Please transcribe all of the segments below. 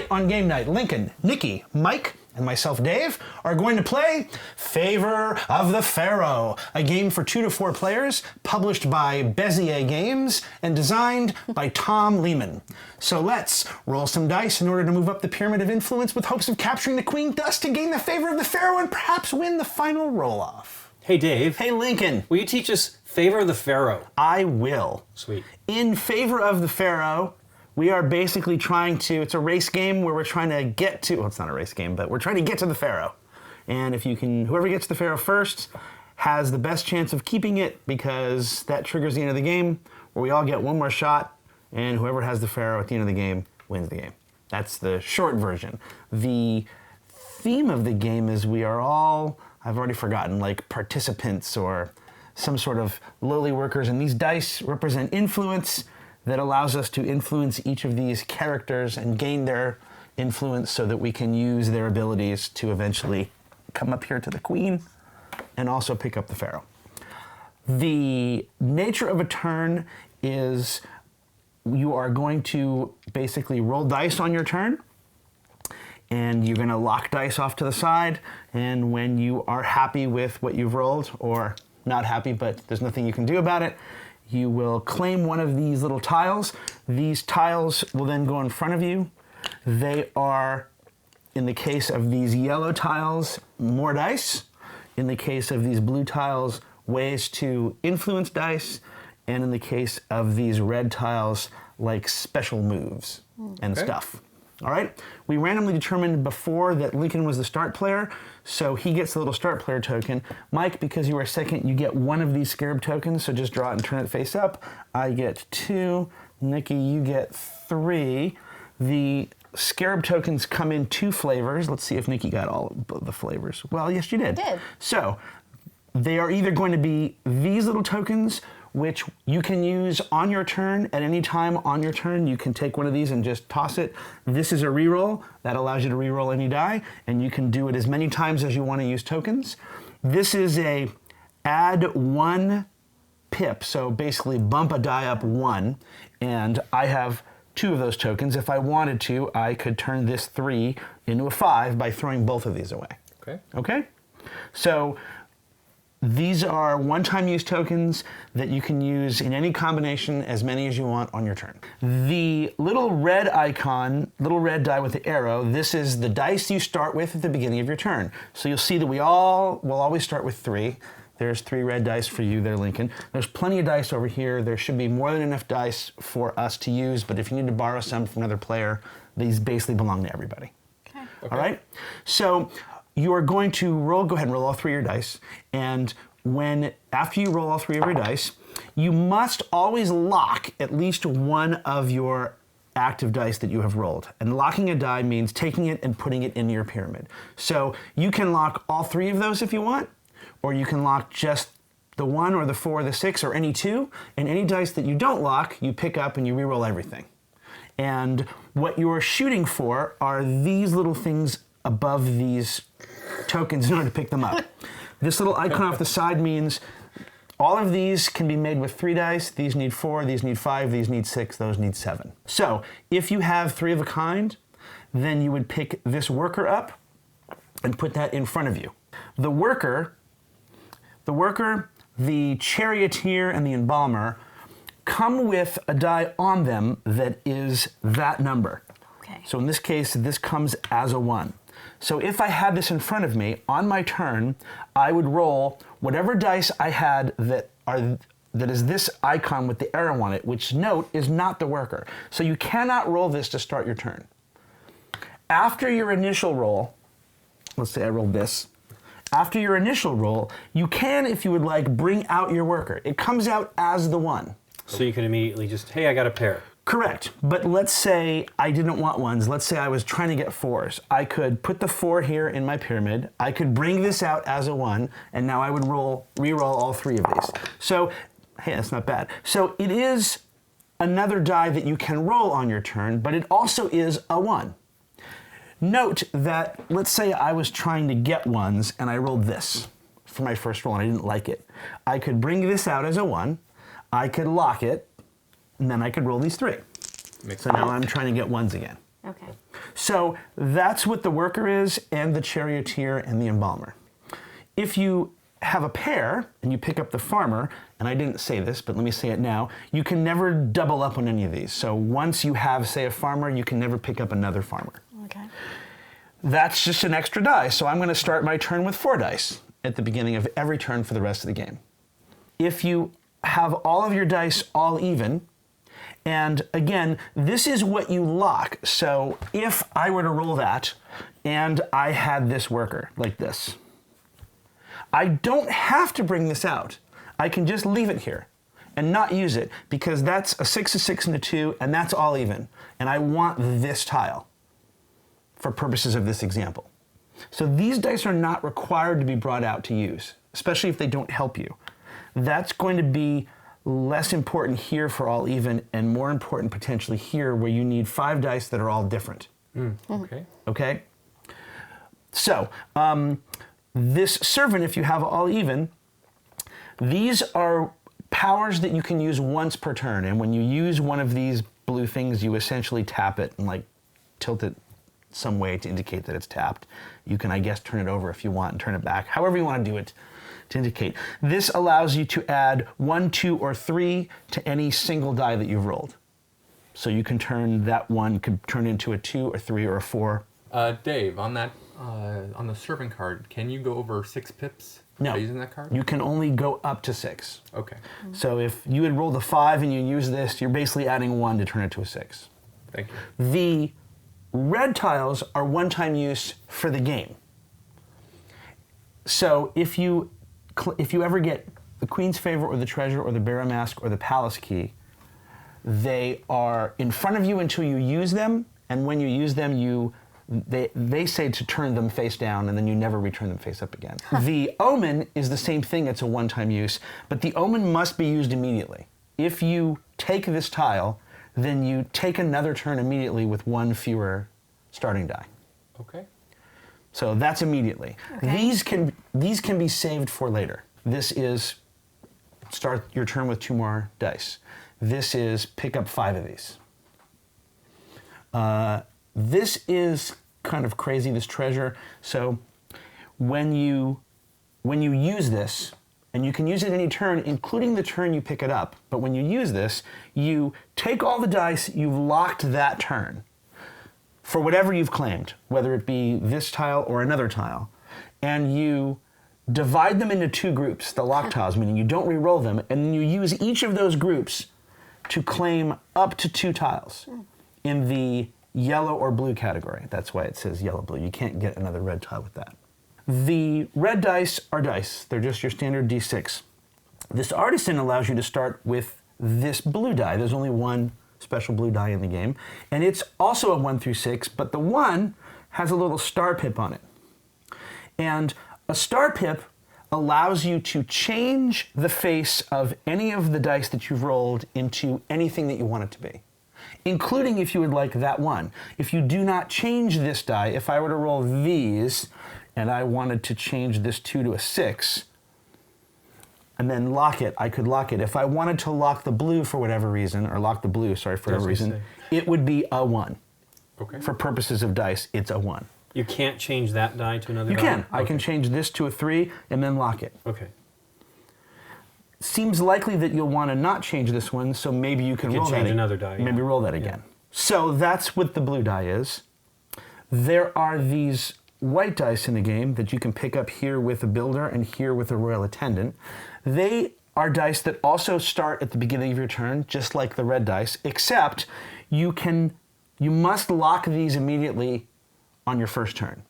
Tonight on Game Night, Lincoln, Nikki, Mike, and myself, Dave, are going to play Favor of the Pharaoh, a game for 2 to 4 players, published by Bézier Games and designed by Tom Lehmann. So let's roll some dice in order to move up the pyramid of influence with hopes of capturing the queen dust to gain the favor of the Pharaoh and perhaps win the final roll-off. Hey, Dave. Hey, Lincoln. Will you teach us Favor of the Pharaoh? I will. Sweet. In Favor of the Pharaoh, we are basically trying to, it's a race game where we're trying to get to, well, it's not a race game, but we're trying to get to the Pharaoh. And if you can, whoever gets the Pharaoh first has the best chance of keeping it because that triggers the end of the game where we all get one more shot and whoever has the Pharaoh at the end of the game wins the game. That's the short version. The theme of the game is we are all, I've already forgotten, like participants or some sort of lowly workers, and these dice represent influence that allows us to influence each of these characters and gain their influence so that we can use their abilities to eventually come up here to the queen and also pick up the Pharaoh. The nature of a turn is you are going to basically roll dice on your turn, and you're going to lock dice off to the side, and when you are happy with what you've rolled, or not happy but there's nothing you can do about it, you will claim one of these little tiles. These tiles will then go in front of you. They are, in the case of these yellow tiles, more dice. In the case of these blue tiles, ways to influence dice. And in the case of these red tiles, like special moves and stuff. All right? We randomly determined before that Lincoln was the start player, so he gets the little start player token. Mike, because you are second, you get one of these scarab tokens, so just draw it and turn it face up. I get 2. Nikki, you get 3. The scarab tokens come in 2 flavors. Let's see if Nikki got all of the flavors. Well, yes, you did. I did. So they are either going to be these little tokens, which you can use on your turn. At any time on your turn, you can take one of these and just toss it. This is a reroll. That allows you to reroll any die, and you can do it as many times as you want to use tokens. This is a add 1 pip, so basically bump a die up 1, and I have 2 of those tokens. If I wanted to, I could turn this 3 into a 5 by throwing both of these away. Okay. Okay? So these are one-time use tokens that you can use in any combination, as many as you want on your turn. The little red icon, little red die with the arrow, this is the dice you start with at the beginning of your turn. So you'll see that we all will always start with 3. There's 3 red dice for you there, Lincoln. There's plenty of dice over here. There should be more than enough dice for us to use, but if you need to borrow some from another player, these basically belong to everybody. Okay. All right? So you are going to roll, go ahead and roll all 3 of your dice, and after you roll all 3 of your dice, you must always lock at least one of your active dice that you have rolled. And locking a die means taking it and putting it into your pyramid. So you can lock all 3 of those if you want, or you can lock just the 1 or the 4 or the 6 or any 2, and any dice that you don't lock, you pick up and you re-roll everything. And what you're shooting for are these little things above these tokens in order to pick them up. This little icon off the side means all of these can be made with 3 dice. These need 4, these need 5, these need 6, those need 7. So if you have 3 of a kind, then you would pick this worker up and put that in front of you. The worker, the charioteer, and the embalmer come with a die on them that is that number. Okay. So in this case, this comes as a 1. So if I had this in front of me, on my turn, I would roll whatever dice I had that is this icon with the arrow on it, which note is not the worker. So you cannot roll this to start your turn. After your initial roll, let's say I rolled this. After your initial roll, you can, if you would like, bring out your worker. It comes out as the 1. So you can immediately just, hey, I got a pair. Correct, but let's say I didn't want 1s. Let's say I was trying to get 4s. I could put the 4 here in my pyramid. I could bring this out as a 1, and now I would re-roll all 3 of these. So, hey, that's not bad. So it is another die that you can roll on your turn, but it also is a 1. Note that, let's say I was trying to get 1s, and I rolled this for my first roll, and I didn't like it. I could bring this out as a 1. I could lock it, and then I could roll these 3. So now I'm trying to get 1s again. Okay. So that's what the worker is, and the charioteer and the embalmer. If you have a pair and you pick up the farmer, and I didn't say this, but let me say it now, you can never double up on any of these. So once you have, say, a farmer, you can never pick up another farmer. Okay. That's just an extra die. So I'm going to start my turn with 4 dice at the beginning of every turn for the rest of the game. If you have all of your dice all even, and again, this is what you lock. So if I were to roll that and I had this worker like this, I don't have to bring this out. I can just leave it here and not use it because that's a 6, a 6, and a 2, and that's all even. And I want this tile for purposes of this example. So these dice are not required to be brought out to use, especially if they don't help you. That's going to be less important here for all even and more important potentially here where you need 5 dice that are all different. Okay. Okay? So, this servant, if you have all even, these are powers that you can use once per turn. And when you use one of these blue things, you essentially tap it and like tilt it some way to indicate that it's tapped. You can, I guess, turn it over if you want and turn it back. However you want to do it to indicate. This allows you to add 1, 2, or 3 to any single die that you've rolled. So you can turn that 1 could turn into a 2, or 3, or a 4. Dave, on that on the servant card, can you go over 6 pips No. by using that card? You can only go up to 6. Okay. So if you had rolled a 5 and you use this, you're basically adding 1 to turn it to a 6. Thank you. The red tiles are one-time use for the game. So if you ever get the Queen's Favor or the Treasure or the Bearer Mask or the Palace Key, they are in front of you until you use them, and when you use them, they say to turn them face down, and then you never return them face up again. The Omen is the same thing. It's a one-time use, but the Omen must be used immediately. If you take this tile, then you take another turn immediately with 1 fewer starting die. Okay. So that's immediately. Okay. These can be saved for later. This is start your turn with 2 more dice. This is pick up 5 of these. This is kind of crazy, this treasure. So when you use this, and you can use it any turn, including the turn you pick it up, but when you use this, you take all the dice, you've locked that turn for whatever you've claimed, whether it be this tile or another tile, and you divide them into 2 groups, the lock tiles, meaning you don't re-roll them, and then you use each of those groups to claim up to 2 tiles in the yellow or blue category. That's why it says yellow-blue. You can't get another red tile with that. The red dice are dice. They're just your standard D6. This artisan allows you to start with this blue die. There's only 1 special blue die in the game, and it's also a 1 through 6, but the 1 has a little star pip on it. And a star pip allows you to change the face of any of the dice that you've rolled into anything that you want it to be, including if you would like that 1. If you do not change this die, if I were to roll these and I wanted to change this 2 to a 6 and then lock it, I could lock it. If I wanted to lock the blue for whatever reason, or lock the blue, sorry, for whatever reason, it would be a 1. Okay. For purposes of dice, it's a 1. You can't change that die to another You die? can. I can Okay. change this to a 3 and then lock it. Okay. Seems likely that you'll want to not change this one, so maybe you can You can roll that change ag- another die, yeah. Maybe roll that again. So that's what the blue die is. There are these white dice in the game that you can pick up here with a builder and here with a royal attendant. They are dice that also start at the beginning of your turn, just like the red dice, except you must lock these immediately on your first turn.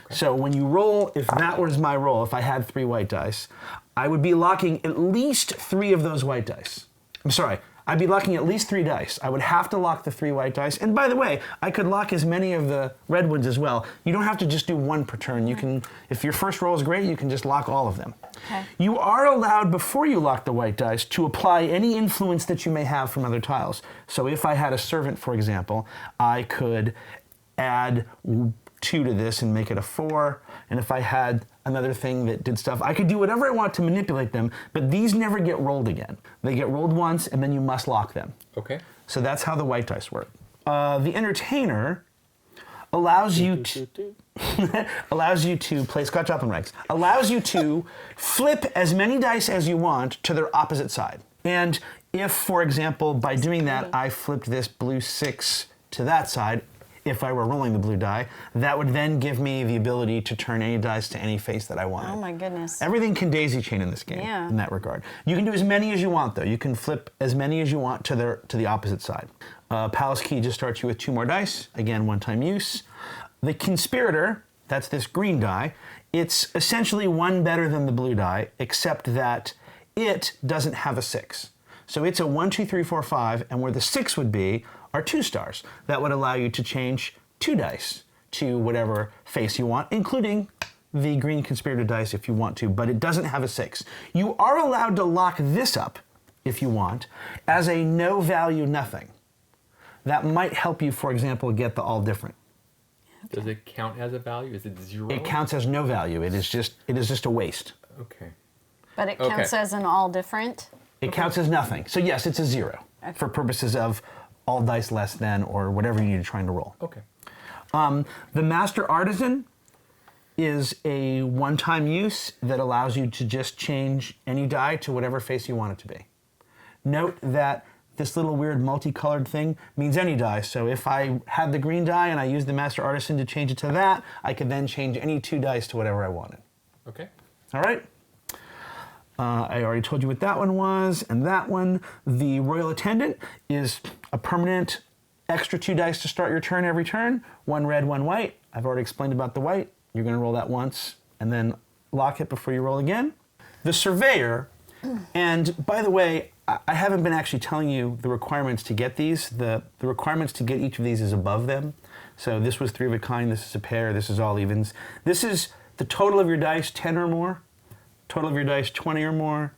Okay. So when you roll, if that was my roll, if I had 3 white dice, I would be locking at least 3 of those white dice. I'm sorry, I'd be locking at least 3 dice. I would have to lock the 3 white dice. And by the way, I could lock as many of the red ones as well. You don't have to just do 1 per turn. You can, if your first roll is great, you can just lock all of them. Okay. You are allowed, before you lock the white dice, to apply any influence that you may have from other tiles. So if I had a servant, for example, I could add 2 to this and make it a 4. And if I had another thing that did stuff, I could do whatever I want to manipulate them, but these never get rolled again. They get rolled once, and then you must lock them. Okay. So that's how the white dice work. The entertainer allows you to allows you to play Scotch Open Regs, allows you to flip as many dice as you want to their opposite side. And if, for example, by doing that, I flipped this blue 6 to that side, if I were rolling the blue die, that would then give me the ability to turn any dice to any face that I wanted. Oh my goodness. Everything can daisy chain in this game in that regard. You can do as many as you want, though. You can flip as many as you want to the opposite side. Palace Key just starts you with 2 more dice. Again, one-time use. The Conspirator, that's this green die, it's essentially one better than the blue die, except that it doesn't have a 6. So it's a 1, 2, 3, 4, 5, and where the 6 would be are 2 stars. That would allow you to change 2 dice to whatever face you want, including the green Conspirator dice if you want to, but it doesn't have a 6. You are allowed to lock this up, if you want, as a no value nothing. That might help you, for example, get the all different. Does it count as a value? Is it 0? It counts as no value. It is just a waste. Okay. But it counts as an all different? It counts as nothing. So yes, it's a 0 for purposes of all dice less than or whatever you need to trying to roll. Okay. The Master Artisan is a one-time use that allows you to just change any die to whatever face you want it to be. Note that this little weird multicolored thing means any die. So if I had the green die and I used the Master Artisan to change it to that, I could then change any 2 dice to whatever I wanted. Okay. All right? I already told you what that one was, and that one. The Royal Attendant is a permanent extra 2 dice to start your turn every turn. 1 red, 1 white. I've already explained about the white. You're going to roll that once and then lock it before you roll again. The Surveyor, and by the way, I haven't been actually telling you the requirements to get these. The requirements to get each of these is above them. So this was 3 of a kind, this is a pair, this is all evens. This is the total of your dice, 10 or more. Total of your dice, 20 or more.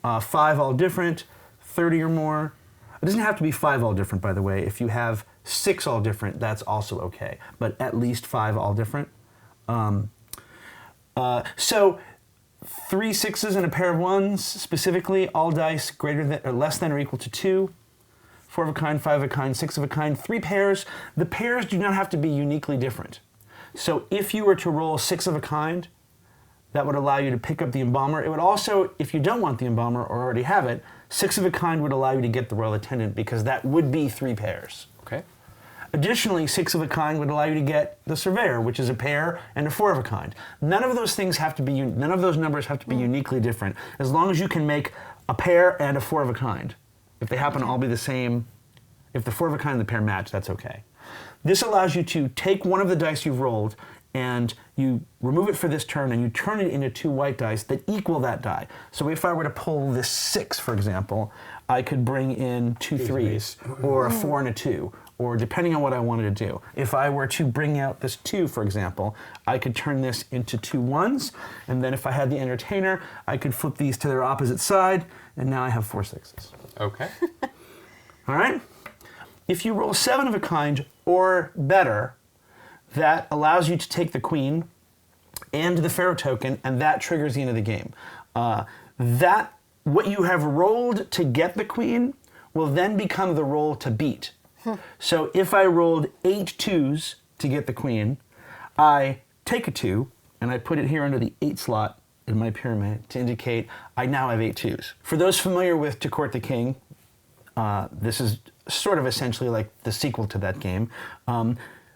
5 all different, 30 or more. It doesn't have to be 5 all different, by the way. If you have 6 all different, that's also okay. But at least 5 all different. So 3 6s and a pair of 1s, specifically, all dice greater than or less than or equal to 2. 4 of a kind, 5 of a kind, 6 of a kind, 3 pairs. The pairs do not have to be uniquely different. So if you were to roll 6 of a kind, that would allow you to pick up the Embalmer. It would also, if you don't want the Embalmer or already have it, 6 of a kind would allow you to get the Royal Attendant because that would be 3 pairs. Okay. Additionally, 6 of a kind would allow you to get the Surveyor, which is a pair and a 4 of a kind. None of those things have to be, none of those numbers have to be uniquely different, as long as you can make a pair and a 4 of a kind. If they happen to all be the same, if the 4 of a kind and the pair match, that's okay. This allows you to take one of the dice you've rolled and you remove it for this turn and you turn it into 2 white dice that equal that die. So if I were to pull this 6, for example, I could bring in 2 3s or a 4 and a 2, or depending on what I wanted to do. If I were to bring out this 2, for example, I could turn this into 2 1s, and then if I had the Entertainer, I could flip these to their opposite side, and now I have 4 6s. Okay. All right? If you roll 7 of a kind or better, that allows you to take the Queen and the Pharaoh token, and that triggers the end of the game. What you have rolled to get the Queen will then become the roll to beat. So if I rolled 8 2s to get the Queen, I take a 2 and I put it here under the 8 slot in my pyramid to indicate I now have 8 2s. For those familiar with To Court the King, this is sort of essentially like the sequel to that game.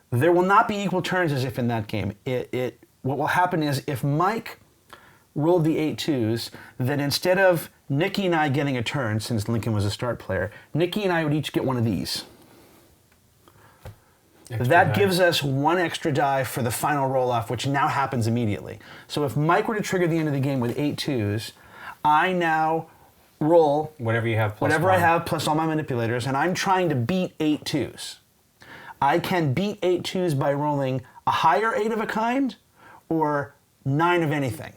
There will not be equal turns as if in that game. What will happen is if Mike rolled the 8 2s, then instead of Nikki and I getting a turn, since Lincoln was a start player, Nikki and I would each get one of these. That gives us 1 extra die for the final roll-off, which now happens immediately. So if Mike were to trigger the end of the game with 8 2s, I now roll whatever you have plus whatever 1. I have plus all my manipulators, and I'm trying to beat 8 2s. I can beat 8 2s by rolling a higher 8 of a kind or 9 of anything.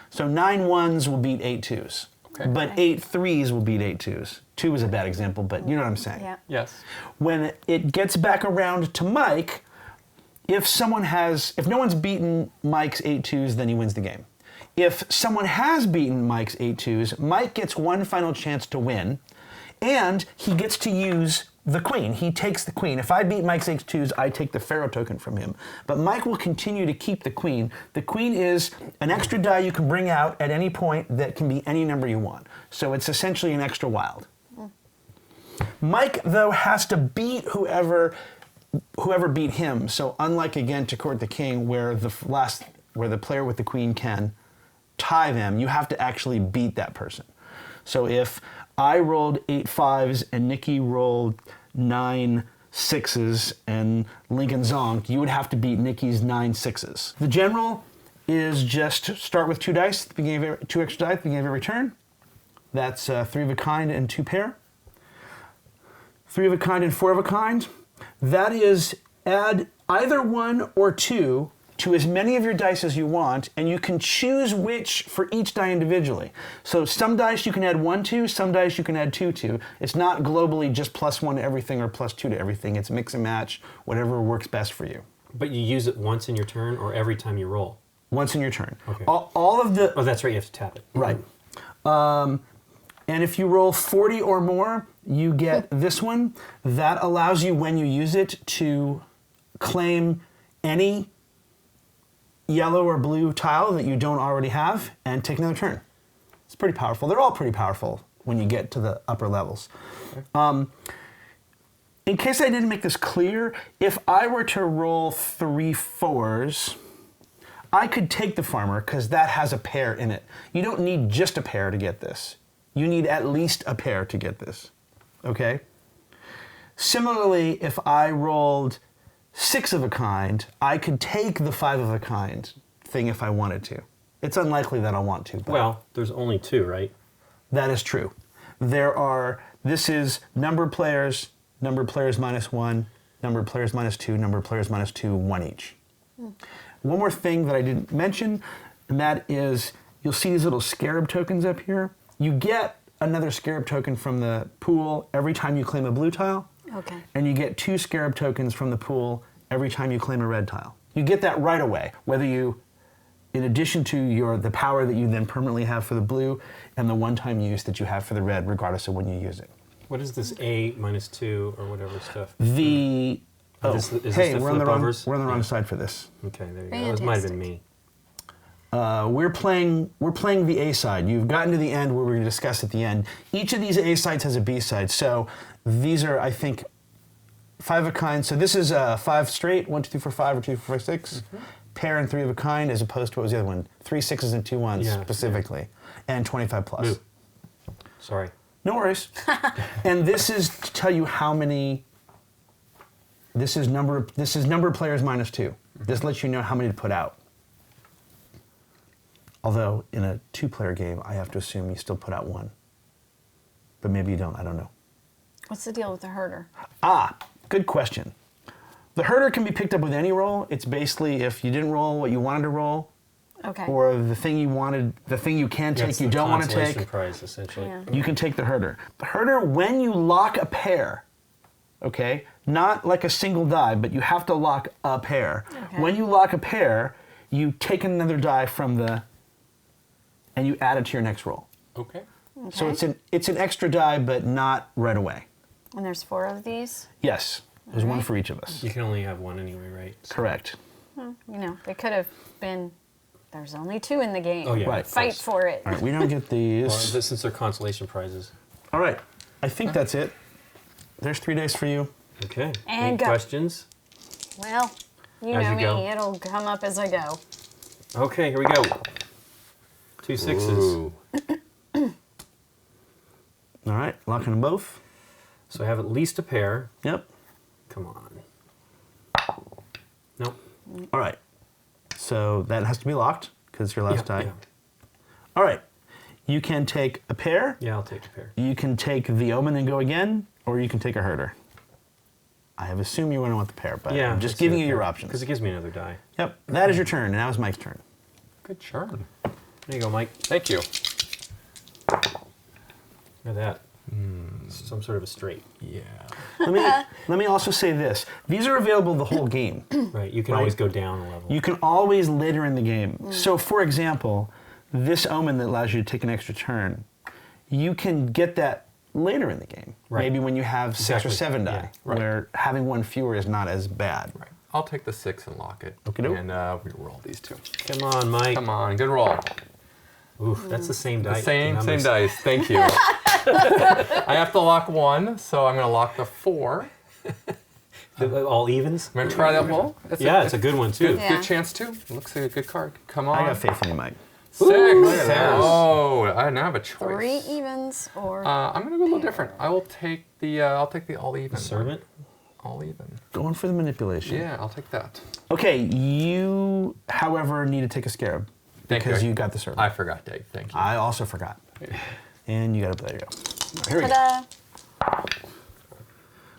So 9 1s will beat 8 2s. Okay. But 8 3s will beat 8 2s. 2 is a bad example, but you know what I'm saying. Yeah. Yes. When it gets back around to Mike, if no one's beaten Mike's 8 2s, then he wins the game. If someone has beaten Mike's 8 2s, Mike gets one final chance to win, and he gets to use the queen. He takes the queen. If I beat Mike's H2s, I take the Pharaoh token from him. But Mike will continue to keep the queen. The queen is an extra die you can bring out at any point that can be any number you want. So it's essentially an extra wild. Mike, though, has to beat whoever beat him. So unlike, again, to court the king, where the player with the queen can tie them, you have to actually beat that person. So if I rolled 8 5s and Nikki rolled 9 6s and Lincoln zonked, you would have to beat Nikki's 9 6s. The general is just start with 2 dice, at the beginning of 2 extra dice at the beginning of every turn. That's 3 of a kind and 2 pair. 3 of a kind and 4 of a kind. That is add either 1 or 2 to as many of your dice as you want, and you can choose which for each die individually. So some dice you can add 1 to, some dice you can add 2 to. It's not globally just +1 to everything or +2 to everything. It's mix and match, whatever works best for you. But you use it once in your turn or every time you roll? Once in your turn. Okay. All of the... Oh, that's right, you have to tap it. Right. And if you roll 40 or more, you get this one. That allows you, when you use it, to claim any yellow or blue tile that you don't already have and take another turn. It's pretty powerful. They're all pretty powerful when you get to the upper levels. Okay. In case I didn't make this clear, if I were to roll 3 4s, I could take the farmer because that has a pair in it. You don't need just a pair to get this. You need at least a pair to get this, okay? Similarly, if I rolled 6 of a kind, I could take the 5 of a kind thing if I wanted to. It's unlikely that I'll want to. But well, there's only 2, right? that is true. This is number of players -1, number of players -2, number of players -2, 1 each. One more thing that I didn't mention, and that is, you'll see these little scarab tokens up here. You get another scarab token from the pool every time you claim a blue tile. Okay. And you get 2 scarab tokens from the pool every time you claim a red tile. You get that right away, whether you, in addition to the power that you then permanently have for the blue and the one-time use that you have for the red, regardless of when you use it. What is this A -2 or whatever stuff? Hey, we're on the wrong side for this. Okay, there you go. This might have been me. We're playing the A side. You've gotten to the end where we're going to discuss at the end. Each of these A sides has a B side. So these are, I think, 5 of a kind. So this is 5 straight, 1 2 3 4 5 or 2 4 5 6. Pair and 3 of a kind, as opposed to, what was the other one? 3 6s and 2 1s specifically, and 25 plus. Ooh. Sorry. No worries. And this is to tell you how many. This is number of players -2. This lets you know how many to put out. Although in a 2-player game, I have to assume you still put out 1. But maybe you don't, I don't know. What's the deal with the herder? Good question. The herder can be picked up with any roll. It's basically if you didn't roll what you wanted to roll, Okay. or the thing you wanted, the thing you can take, you don't want to take, consolation prize, essentially. Yeah. you can take the herder. The herder, when you lock a pair, okay, not like a single die, but you have to lock a pair. Okay. When you lock a pair, you take another die from and you add it to your next roll. Okay. So Okay. it's an extra die, but not right away. And there's 4 of these? Yes, there's one Alright. for each of us. You can only have 1 anyway, right? So- Correct. You know, they could have been, there's only 2 in the game. Oh, yeah. Right. of Fight course. for it. All right, we don't get these. Well, since they're consolation prizes. All right, I think that's it. There's 3 days for you. Okay. And Any go. questions? Well, you As know you me, go. it'll come up as I go. Okay, here we go. 2 6s. Ooh. All right, locking them both. So I have at least a pair. Yep. Come on. Nope. All right. So that has to be locked because it's your last die. Yeah. All right. You can take a pair. Yeah, I'll take a pair. You can take the omen and go again, or you can take a herder. I have assumed you wouldn't want the pair, but Yeah. I'm just giving you your options. Because it gives me another die. Yep. That is your turn, and now is Mike's turn. Good turn. There you go, Mike. Thank you. Look at that. Some sort of a straight. Yeah. Let me also say this. These are available the whole game. Right, you can Right. always go down a level. You can always later in the game. So, for example, this omen that allows you to take an extra turn, you can get that later in the game. Right. Maybe when you have 6 or Exactly. 7 die, Yeah. Right. where having one fewer is not as bad. Right. I'll take the 6 and lock it. Okey-doke. And we roll these 2. Come on, Mike. Come on, good roll. Oof, that's the same The dice. same numbers. dice. Thank you. I have to lock 1, so I'm going to lock the 4. All evens? I'm going to try that roll. It's a good one, too. Good, Yeah. good chance too. Looks like a good card. Come on. I got faith in you, Mike. 6. at that. Oh, I now have a choice. 3 evens or I'm gonna go a little different. I will take the all even. Servant? All even. Going for the manipulation. Yeah, I'll take that. Okay, you, however, need to take a scarab Thank because you. you got the servant. I forgot, Dave. Thank you. I also forgot. And you got it. There you go. Here we go. ta-da.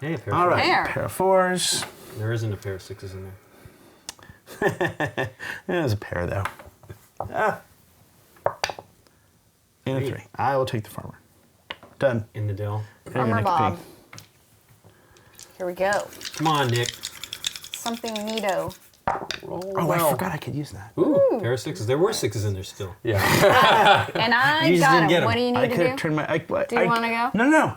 Hey, a pair All of right, Pair. pair of 4s. There isn't a pair of 6s in there. There's a pair though. Ah. And a 3. 3. I will take the farmer. Done. In the Dell. Farmer Next Bob. pig. Here we go. Come on, Nick. Something neato. Roll Oh, well. I forgot I could use that. Ooh, pair of 6s. There were 6s in there still. Yeah. And I You just got didn't him. get him. What do you need I to could do? have turned my. Do you wanna go? No.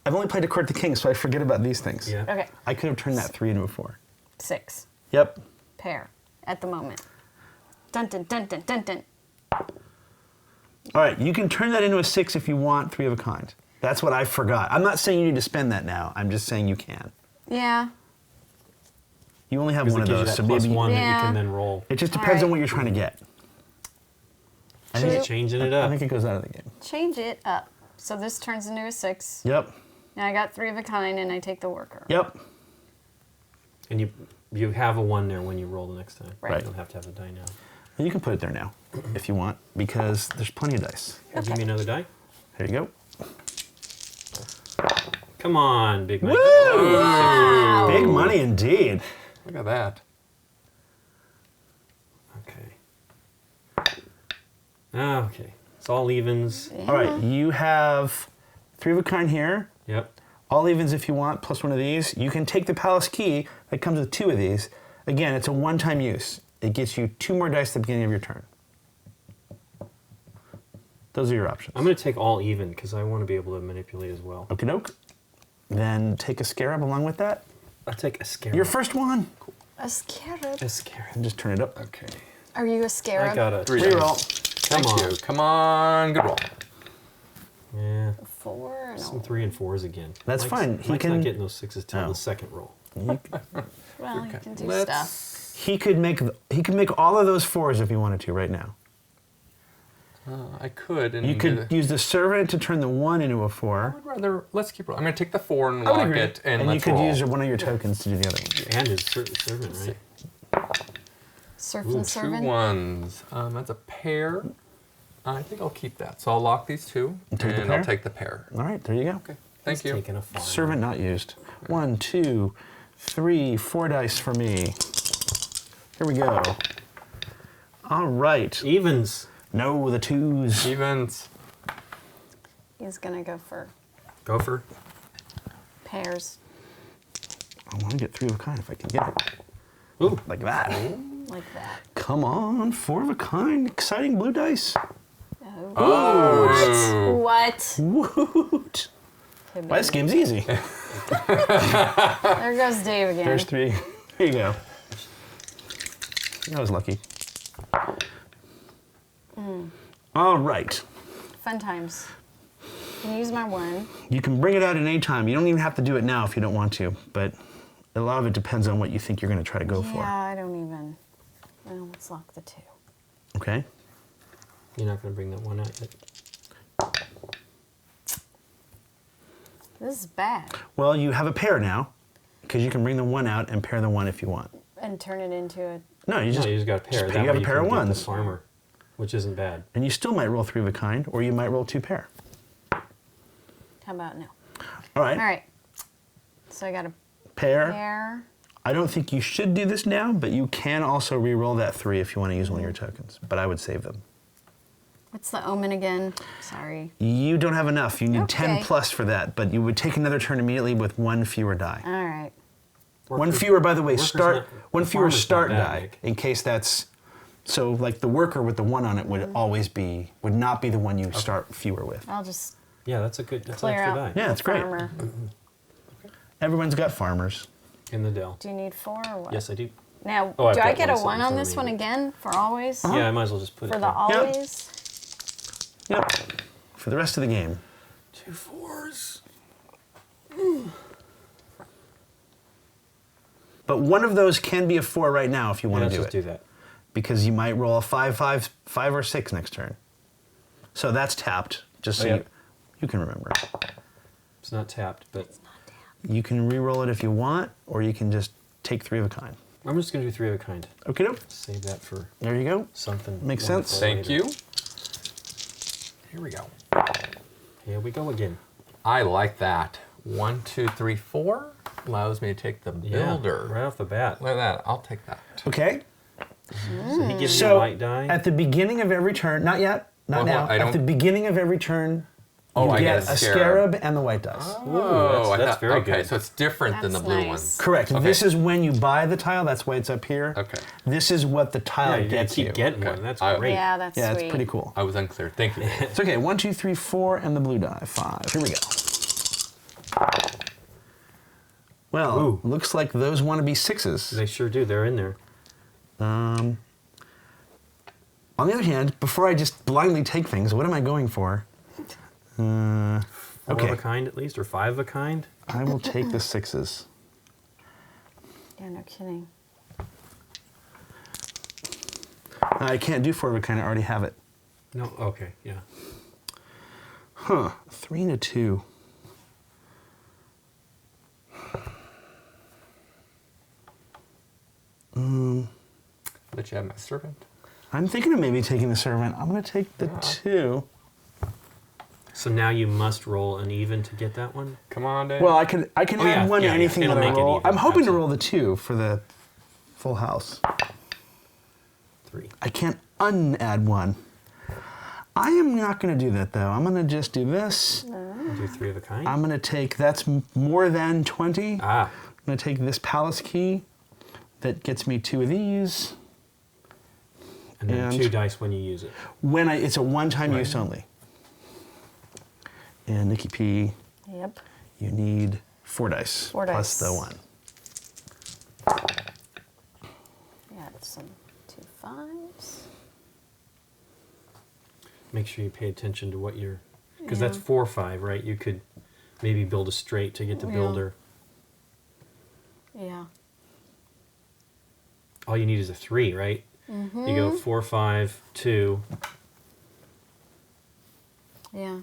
I've only played to court the king, so I forget about these things. Yeah. Okay. I could have turned that 3 into a 4. 6. Yep. Pair. At the moment. Dun dun dun dun dun dun. All right, you can turn that into a 6 if you want 3 of a kind. That's what I forgot. I'm not saying you need to spend that now. I'm just saying you can. Yeah. You only have Because one it of gives you those, that so plus maybe 1 that you Yeah. can then roll. it just depends on Alright. what you're trying to get. I She's think, changing it I up. think it goes out of the game. Change it up. So this turns into a 6. Yep. Now I got 3 of a kind and I take the worker. Yep. And you have a 1 there when you roll the next time. Right. You don't have to have the die now. And you can put it there now if you want, because there's plenty of dice. Here, give me another die. There you go. Come on, big Mike. Wow. Big money indeed. Look at that. Okay. Okay. It's all evens. All right, you have 3 of a kind here. Yep. All evens if you want, plus 1 of these. You can take the palace key that comes with 2 of these. Again, it's a one-time use. It gets you 2 more dice at the beginning of your turn. Those are your options. I'm going to take all even because I want to be able to manipulate as well. Okie doke. Then take a scarab along with that. I'll take a scarab. Your first one. A scarab. A scarab. And just turn it up. Okay. Are you a scarab? I got a 3 Reroll. dice. Come Thank on. you. Come on. Good roll. Yeah. 4? Some No. 3 and 4s again. That's fine. He Mike's can- not getting those 6s till No. the second roll. Well, you can do stuff. He could make all of those 4s if he wanted to right now. I could. And You could use the servant to turn the 1 into a I 4. would rather. Let's keep rolling. I'm going to take the 4 and I would lock agree. it, and you let's could roll. use one of your tokens to do the other one. And his servant, right? Surf Ooh, and 2 servant. 1s. That's a pair. I think I'll keep that. So I'll lock these 2, take the and pair? I'll take the pair. All right, there you go. Okay. Thank He's you. taking a 5. Servant not used. 1, 2, 3, 4 dice for me. Here we go. All right. Evens. No, the 2s. Evens. He's gonna go for Gopher. pairs I want to get 3 of a kind if I can get it. Ooh. Like that. like that. Come on, 4 of a kind. Exciting blue dice. Oh. Oh. What? Woot. Could be. Well, this game's easy. There goes Dave again. There's 3. Here you go. I was lucky. All right. Fun times. Can use my 1. You can bring it out at any time. You don't even have to do it now if you don't want to, but a lot of it depends on what you think you're going to try to go Yeah, for. I don't even. Well, let's lock the 2. Okay? You're not going to bring that 1 out yet. This is bad. Well, you have a pair now, because you can bring the 1 out and pair the 1 if you want. And turn it into a. No, you No, just, you just got a pair. just That you have way a pair of can get the 1s. farmer, which isn't bad. And you still might roll 3 of a kind, or you might roll 2 pair. How about no? All right. All right. So I got a Pair. pair. I don't think you should do this now, but you can also re-roll that 3 if you want to use one of your tokens. But I would save them. What's the omen again? Sorry. You don't have enough. You need 10 Okay. plus for that, but you would take another turn immediately with 1 fewer die. All right. One fewer, by the way, worker's start. not- One the fewer farmer's not start bad, die, Nick. in case that's So like the worker with the 1 on it would would not be the one you start fewer with. I'll just Yeah, that's an clear extra out. die. Yeah, it's great. Farmer. Everyone's got farmers. In the Dell. Do you need 4 or what? Yes, I do. Now, Oh, I've do I got get a one 1 sitting on in this one front of again for always? Yeah, I might as well just put For it the there. always? Yep. For the rest of the game. 2 4s. But one of those can be a 4 right now if you want Yeah, to let's do just it. do that. Because you might roll a 5 or 6 next turn. So that's tapped, just so Oh, yeah. you can remember. It's not tapped, but You can re-roll it if you want, or you can just take 3 of a kind. I'm just going to do 3 of a kind. Okay, doke. Save that for There you go. something. Makes wonderful sense. Thank later. you. Here we go. Here we go again. I like that. 1, 2, 3, 4 allows me to take the builder. Yeah, right off the bat. Look at that. I'll take that. Okay. So he gives me a So white die. at the beginning of every turn, not yet, not Well, now. I At don't- the beginning of every turn, Oh, you I get get a a scarab and the white dice. Oh, that's I thought, very okay, good. so it's different than the That's blue nice. one. Correct. Okay. This is when you buy the tile. That's why it's up here. Okay. This is what the yeah, tile you gets keep you. getting Okay. one. That's I- great. Yeah, that's Yeah, sweet. it's pretty cool. I was unclear. Thank you. It's okay. 1, 2, 3, 4, and the blue die. 5. Here we go. Well, Ooh. looks like those want to be 6s. They sure do. They're in there. On the other hand, before I just blindly take things, what am I going for? 4 Okay. of a kind at least, or 5 of a kind. I will take the 6s. Yeah, no kidding. I can't do 4 of a kind. I already have it. No, okay, yeah. Huh. 3 and a 2. Let you have my servant. I'm thinking of maybe taking the servant. I'm going to take the 2. So now you must roll an even to get that one. Come on, Dave. Well, I can Oh, add yeah, 1 to yeah, anything it'll that I make it roll. even, I'm hoping to absolutely. roll the 2 for the full house. 3. I can't unadd 1. I am not going to do that, though. I'm going to just do this. Do 3 of a kind. I'm going to take, that's more than 20. Ah, I'm going to take this palace key. That gets me 2 of these. and then And- 2 dice when you use it. It's a one-time use only. And Nikki P, Yep. you need 4 dice. 4 plus dice. the 1. Add some 2 5s. Make sure you pay attention to what you're, because Yeah. that's 4 5, right? You could maybe build a straight to get the Yeah. builder. Yeah. All you need is a 3, right? You go 4 5 2. Yeah.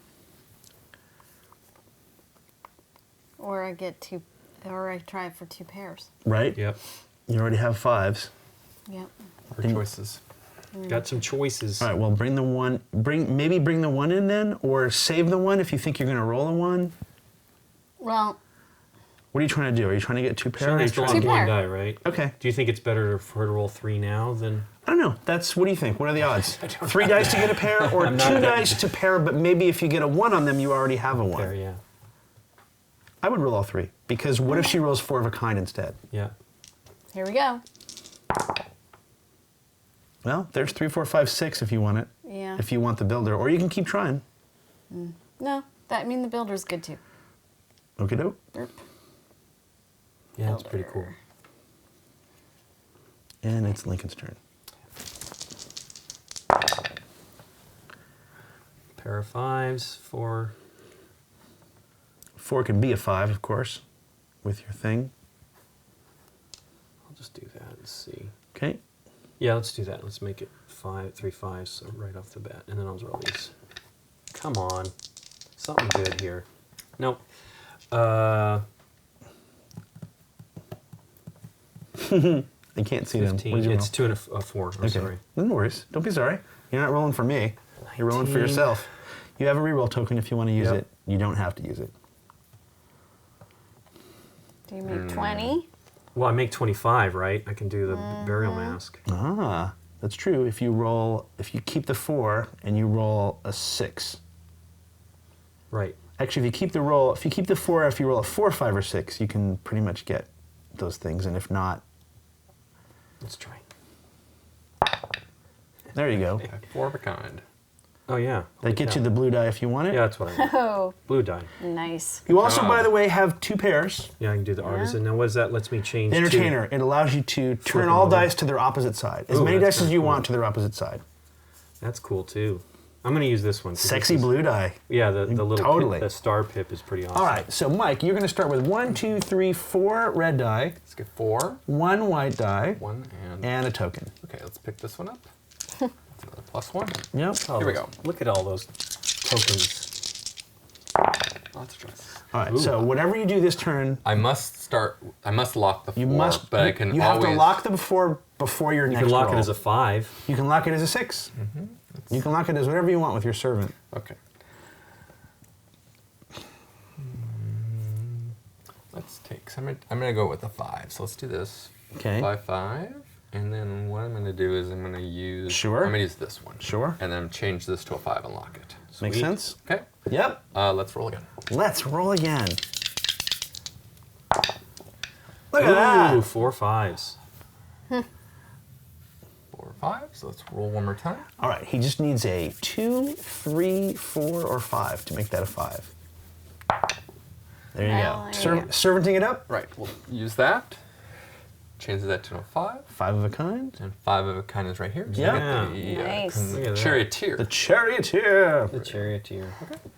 Or I get 2, or I try for 2 pairs. Right? Yep. You already have 5s. Yep. For choices. Got some choices. All right, well, bring the 1. Maybe bring the 1 in then, or save the 1 if you think you're going to roll a 1. Well, What are you trying to do? Are you trying to get 2 pair? Sean Or are you has to roll trying Two one pair. die, right? Okay. Do you think it's better for her to roll 3 now than? I don't know. What do you think? What are the odds? 3 dice to get a pair, or 2 not betting. dice to pair, but maybe if you get a 1 on them, you already have a 1. There, yeah. I would roll all 3, because what if she rolls 4 of a kind instead? Yeah. here we go. Well, there's 3, 4, 5, 6 if you want it. Yeah. If you want the builder, or you can keep trying. No, the builder's good too. Okay, doke. Derp. Yeah, it's pretty cool. Builder. And it's Lincoln's turn. Pair of 5s, 4. 4 can be a 5, of course, with your thing. I'll just do that and see. Okay. Yeah, let's do that. Let's make it 3 5s so right off the bat, and then I'll roll these. Come on, something good here. Nope. I can't see them. What 15. did you It's roll? 2 and a 4. I'm Okay. sorry. No worries. Don't be sorry. You're not rolling for me. You're rolling for 19. yourself. You have a reroll token if you want to use Yep. it. You don't have to use it. Do you make 20? Well, I make 25, right? I can do the burial mask. Ah, that's true. If you keep the 4 and you roll a 6. Right. Actually, if you keep the 4, if you roll a 4, 5, or 6, you can pretty much get those things. And if not, Let's try. There you go. Four of a kind. Oh, yeah. That gets you the blue die if you want it. Yeah, that's what I want. Oh, Blue die. nice. You also, job. by the way, have 2 pairs. Yeah, I can do the artisan. Now, what does that lets me change The entertainer. It allows you to turn them all over. dice to their opposite side. As Ooh, many that's dice as kinda you cool. want to their opposite side. That's cool, too. I'm going to use this one. 'cause Sexy this is- blue die. Yeah, the little Totally. the star pip is pretty awesome. All right, so Mike, you're going to start with 1, 2, 3, 4 red die, Let's get 4, 1 white die, 1, and... and a token. Okay, let's pick this one up. That's another +1. Yep. Oh, Here we go. Look at all those tokens. Lots of choices. All right, Ooh. so whatever you do this turn, I must lock the 4, you must. but I can you always... have to lock the before your You next can lock roll. it as a 5. You can lock it as a 6. You can lock it as whatever you want with your servant. Okay. Let's take. So I'm gonna go with the 5. So let's do this. Okay. 5, 5, and then what I'm gonna do is I'm gonna use. Sure. I'm gonna use this one. Sure. And then change this to a 5 and lock it. Makes Sweet. sense? Okay. Yep. Let's roll again. Let's roll again. Look at Ooh, that. 4 5s. 4, 5. So let's roll one more time. All right, he just needs a 2, 3, 4, or 5 to make that a 5. There you Well, go. there you go. Servanting it up. Right. We'll use that. Change that to a 5. 5 of a kind. And 5 of a kind is right here. So Yeah. we get the Nice. Look at that. charioteer. The charioteer. The charioteer.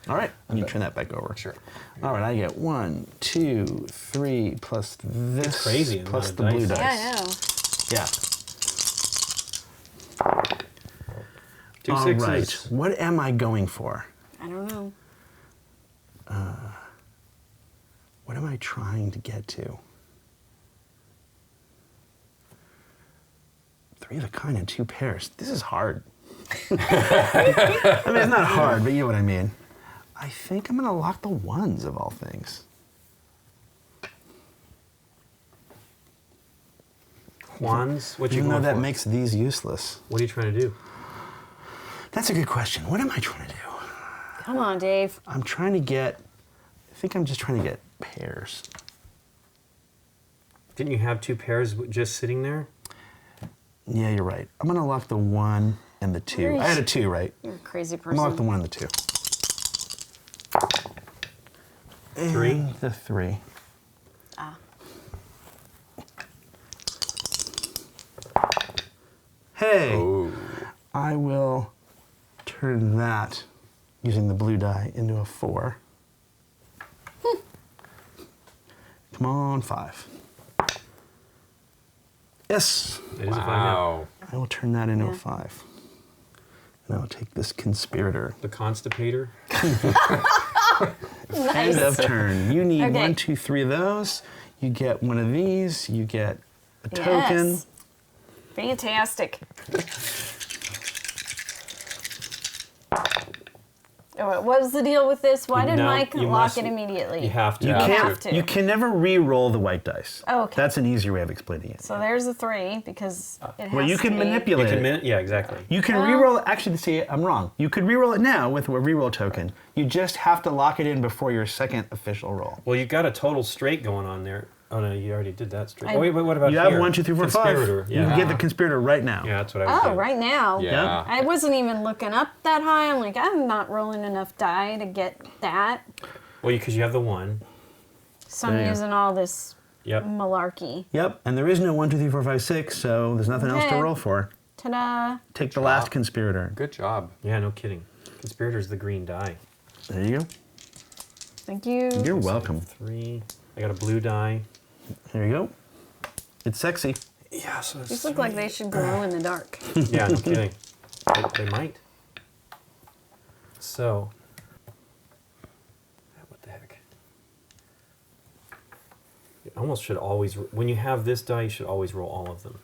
All right, you turn that back over. Sure. All right, I get 1, 2, 3 plus this. It's crazy the plus amount the of blue dice. dice. Yeah, I know. Yeah. 2 All 6s. right, what am I going for? I don't know. What am I trying to get to? 3 of a kind and 2 pairs. This is hard. I mean, it's not hard, but you know what I mean. I think I'm going to lock the 1s of all things. Juans. What you Even though going that for? makes these useless. What are you trying to do? That's a good question. What am I trying to do? Come on, Dave. I'm trying to get, I think I'm just trying to get pairs. Didn't you have 2 pairs just sitting there? Yeah, you're right. I'm going to lock the 1 and the 2. I had a 2, right? You're a crazy I'm going to lock the person. 1 and the 2. 3? And the 3. Ah. Hey! Oh. I will turn that, using the blue die, into a 4. Come on, 5. Yes! It is a 5 now. Wow. I will turn that into a Yeah. 5. And I will take this conspirator. The constipator. End of turn. You need Okay. 1, 2, 3 of those. You get one of these. You get a token. Yes. Fantastic. All right, what was the deal with this? Why did Now, Mike you lock must- it immediately? You have to. You Yeah. can't. have to. You can never re-roll the white dice. Oh, okay. That's an easier way of explaining it. So there's a 3 because it has Well, you to can be. manipulate You can it. yeah, exactly. You can Well- re-roll it. Actually, see, I'm wrong. You could re-roll it now with a re-roll token. You just have to lock it in before your second official roll. Well, you've got a total straight going on there. Oh no, you already did that straight. I- Oh wait, what about You here? have 1, 2, 3, 4, 5. Conspirator, You Yeah. can get the conspirator right now. Yeah, that's what I was Oh, doing. right now. Yeah. I wasn't even looking up that high. I'm like, I'm not rolling enough die to get that. Well, because you have the 1. So I'm There you go. using all this Yep. malarkey. Yep. And there is no 1, 2, 3, 4, 5, 6, so there's nothing else to Okay. roll for. Ta-da. Take the last conspirator. Good job. Yeah, no kidding. Conspirator's the green die. There you go. Thank you. You're welcome. 3. I got a blue die. There you go. It's sexy. Yeah, so These look like they should glow in the dark. Yeah, no kidding. They might. So, what the heck? You almost should always, when you have this die, you should always roll all of them.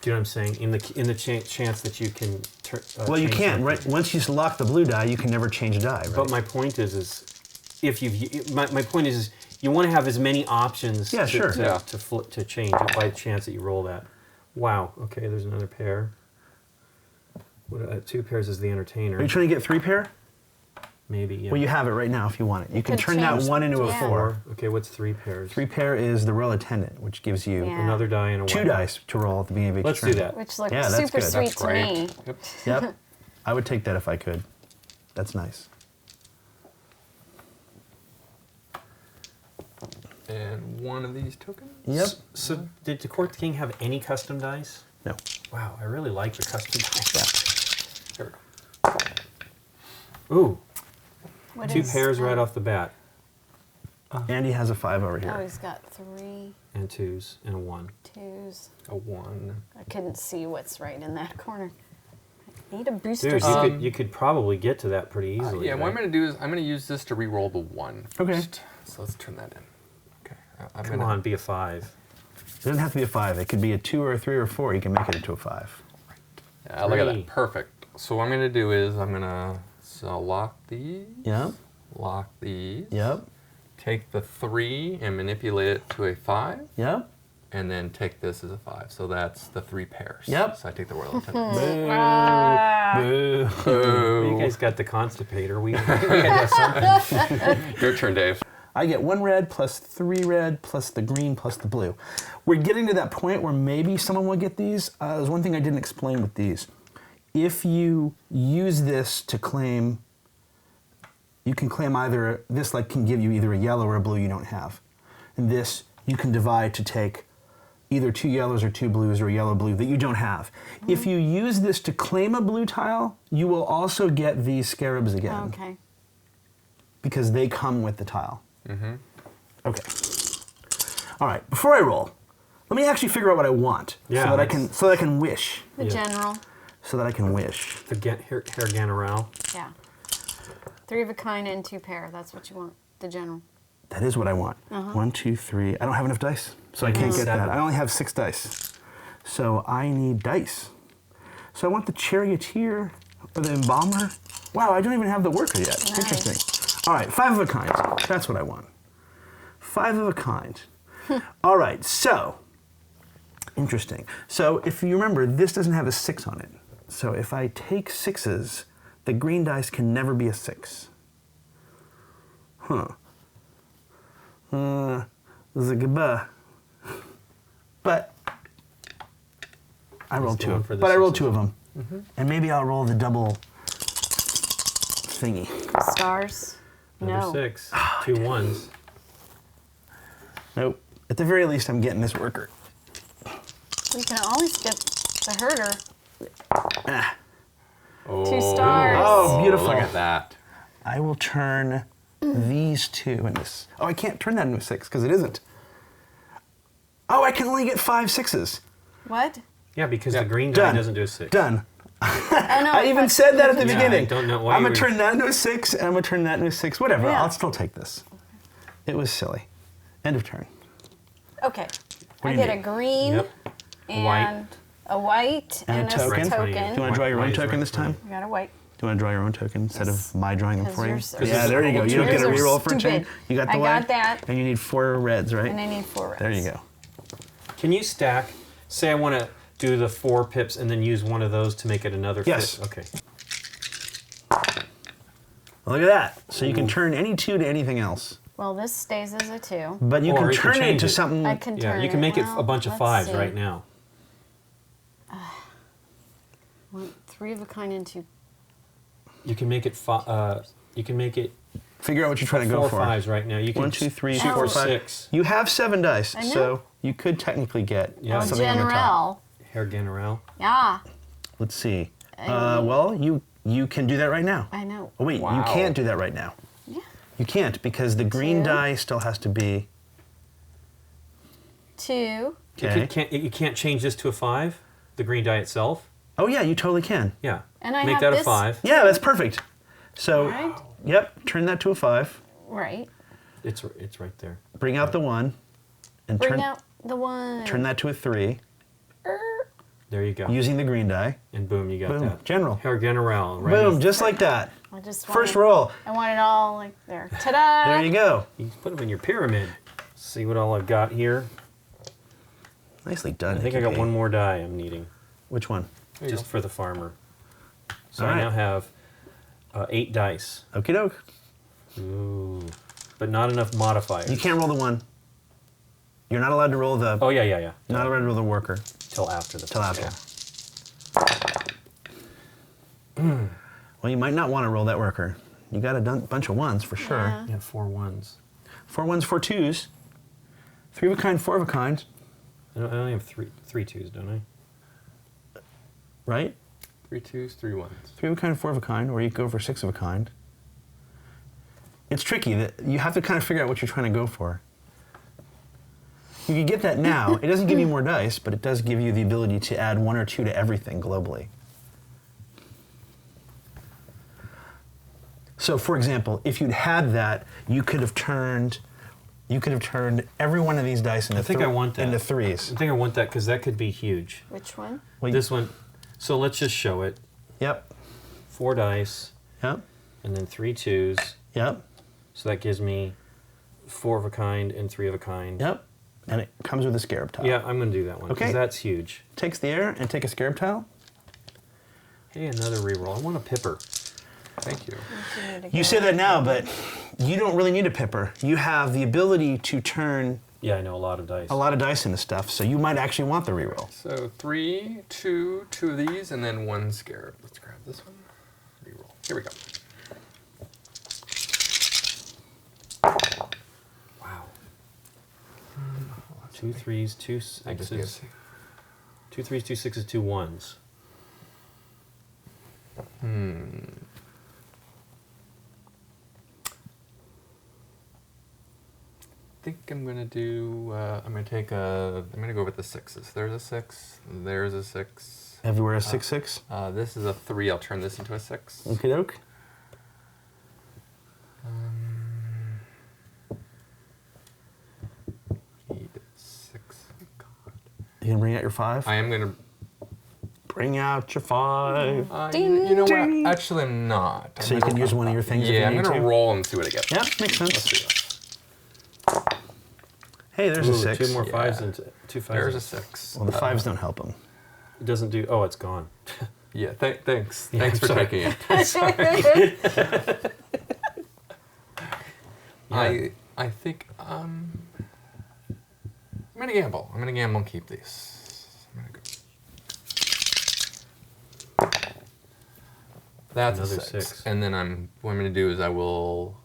Do you know what I'm saying? In the chance that you can. Well, you change can't. something. Right? Once you lock the blue die, you can never change a die, right? But my point is if you've my point is you want to have as many options Yeah, sure. Yeah. to flip to change by the chance that you roll that. Wow. Okay, there's another pair. What 2 pairs is the entertainer. Are you trying to get 3 pair? Maybe, yeah. Well, you have it right now if you want it. You can could turn that change- 1 into a yeah. 4. Okay, what's 3 pairs? 3 pair is the royal attendant, which gives you Yeah. Another die and a 2 white. dice to roll at the beginning of each Let's turn. do that. Which looks Yeah, that's super good. sweet That's to Great. me. Yep. Yep. I would take that if I could. That's nice. And one of these tokens. Yep. So did the Court King have any custom dice? No. Wow, I really like the custom dice. There we go. Ooh, What 2 is, pairs right off the bat. Andy has a 5 over here. Oh, he's got 3 And 2s and a 1. 2s. A 1. I couldn't see what's right in that corner. I need a booster. Dude, set. you could probably get to that pretty easily. Yeah, what I'm right? going to do is I'm going to use this to re-roll the 1 first. Okay. So let's turn that in. Okay. I'm Come gonna, on, be a 5. It doesn't have to be a 5. It could be a 2 or a 3 or a 4. You can make it into a 5. Yeah, look at 3. that. Perfect. So what I'm going to do is I'm going to lock these. Yep. Lock these. Yep. Take the 3 and manipulate it to a 5. Yep. And then take this as a 5. So that's the 3 pairs. Yep. So I take the royal attendant. Boo. You guys got the constipator. We had to have something. Your turn, Dave. I get 1 red plus 3 red plus the green plus the blue. We're getting to that point where maybe someone will get these. There's one thing I didn't explain with these. If you use this to claim, you can claim either, this like can give you either a yellow or a blue you don't have. And this you can divide to take either 2 yellows or 2 blues or a yellow blue that you don't have. If you use this to claim a blue tile, you will also get these scarabs again. Okay. Because they come with the tile. Okay. All right. Before I roll, let me actually figure out what I want, Yeah, so that I can wish, The Yeah. general. so that I can wish. The hair Ganaral. Yeah. 3 of a kind and 2 pair. That's what you want. The general. That is what I want. 1, 2, 3. I don't have enough dice, so I can't get that. 7. I only have 6 dice, so I need dice. So I want the charioteer or the embalmer. Wow, I don't even have the worker yet. Nice. Interesting. All right, 5 of a kind. That's what I want. 5 of a kind. All right, so, interesting. So if you remember, this doesn't have a 6 on it. So if I take 6s, the green dice can never be a 6. Zagaba. But I rolled 2 going of for them. the But I rolled 6s. 2 of them. And maybe I'll roll the double thingy. Stars. Number No. 6. 2 1s. Nope. At the very least, I'm getting this worker. We can always get the herder. Ah. 2 stars. Oh, beautiful. Look at that. I will turn these 2 into this. Oh, I can't turn that into a 6 because it isn't. Oh, I can only get 5 6s. What? Yeah, because Yeah. the green die Done. doesn't do a 6. Done. Oh, no, I even said that at the Yeah, beginning. I don't know why I'm you going to were- turn that into a 6, and I'm going to turn that into a 6. Whatever. Yeah. I'll still take this. It was silly. End of turn. Okay. What I do you get a need? green Yep. and a white And a and a token. token. Do you want to draw your White own is token right this time? fine. I got a white. Do you want to draw your own token instead Yes. of my drawing them 'Cause for you? yours are Yeah, there you go. You don't get a Yours are reroll for a turn. stupid. You got the I white? got that. And you need 4 reds, right? And I need 4 reds. There you go. Can you stack? Say I want to do the 4 pips and then use one of those to make it another Yes. pip. Okay. Look at that. So you can turn any 2 to anything else. Well, this stays as a 2. But you Or can you can turn it change into it. something. I can Yeah, turn you can make it well, a bunch of let's 5s see. right now. 3 of a kind and 2. You can make it you can make it Figure out what you're trying to 4 go for. 5s right now. You can 1, 2, 3, shoot 4, for 5. 6. You have 7 dice, I know. so you could technically get Yeah. Oh, something on the top. general. Hair Ganaral. Yeah, Let's see. Well, you can do that right now. I know. Oh, wait, you Wow. can't do that right now. Yeah. You can't because the green 2. die still has to be. 2. Okay. You can't change this to a 5, the green die itself. Oh, yeah, you totally can. Yeah. And I make have that a this- 5. Yeah, that's perfect. So, Right? yep, turn that to a 5. Right. It's right there. Bring out the 1. And Bring turn, out the 1. turn that to a 3 There you go. using the green die. And boom, you got Boom. that. General. Hair Ganaral. Right. Boom, just like that. I just First want roll. I want it all like there. Ta-da! There you go. You put them in your pyramid. See what all I've got here. Nicely done. I think I Nikki got P. one more die I'm needing. Which one? Just for the farmer. So All I right. now have 8 dice. Okie doke. Ooh. But not enough modifiers. You can't roll the 1. You're not allowed to roll the. Oh, yeah. Not allowed to roll the worker. Till after the Till after. Yeah. Well, you might not want to roll that worker. You got a bunch of 1s for sure. Yeah. Yeah, 4 1s. 4 1s, 4 2s. 3 of a kind, 4 of a kind. I only have three 2s, don't I? Right? 3 2s, 3 1s. 3 of a kind, 4 of a kind, or you go for 6 of a kind. It's tricky. That you have to kind of figure out what you're trying to go for. You can get that now. It doesn't give you more dice, but it does give you the ability to add 1 or 2 to everything globally. So, for example, if you'd had that, you could have turned every one of these dice into I think I want that. into 3s. I think I want that because that could be huge. Which one? Well, This one. So let's just show it. Yep. 4 dice, Yep. and then 3 2s. Yep. So that gives me 4 of a kind and 3 of a kind. Yep. And it comes with a scarab tile. Yeah, I'm going to do that one. Okay. Because that's huge. Takes the air and take a scarab tile. Hey, another reroll. I want a pipper. Thank you. You say that now, but you don't really need a pipper. You have the ability to turn Yeah, I know, a lot of dice. a lot of dice into stuff, so you might actually want the reroll. So 3, 2, 2 of these, and then 1 scarab. Let's grab this one. Reroll. Here we go. Wow. 2 3s, 2 I just 6s. guess. 2 3s, 2 6s, 2 1s. I think I'm gonna do. I'm gonna go with the 6s. There's a 6. There's a 6. Everywhere a 6/6. This is a 3. I'll turn this into a 6. Okie doke. Need 6. God. You can bring out your 5. I am gonna. Bring out your 5. You know what? Actually, I'm not. So you can use one of your things if Yeah, you I'm need gonna to. roll and see what I get. Yeah, makes Let's sense. do this. Hey, there's a 6. 2 more Yeah. 5s and 2 5s. There's a 6. Well, the 5s don't help them. It doesn't do. Oh, it's gone. Yeah. Thanks. Yeah, Thanks I'm for sorry. taking it. I think I'm gonna gamble. I'm gonna gamble and keep these. I'm gonna go. That's Another a 6. 6. And then what I'm gonna do is I will.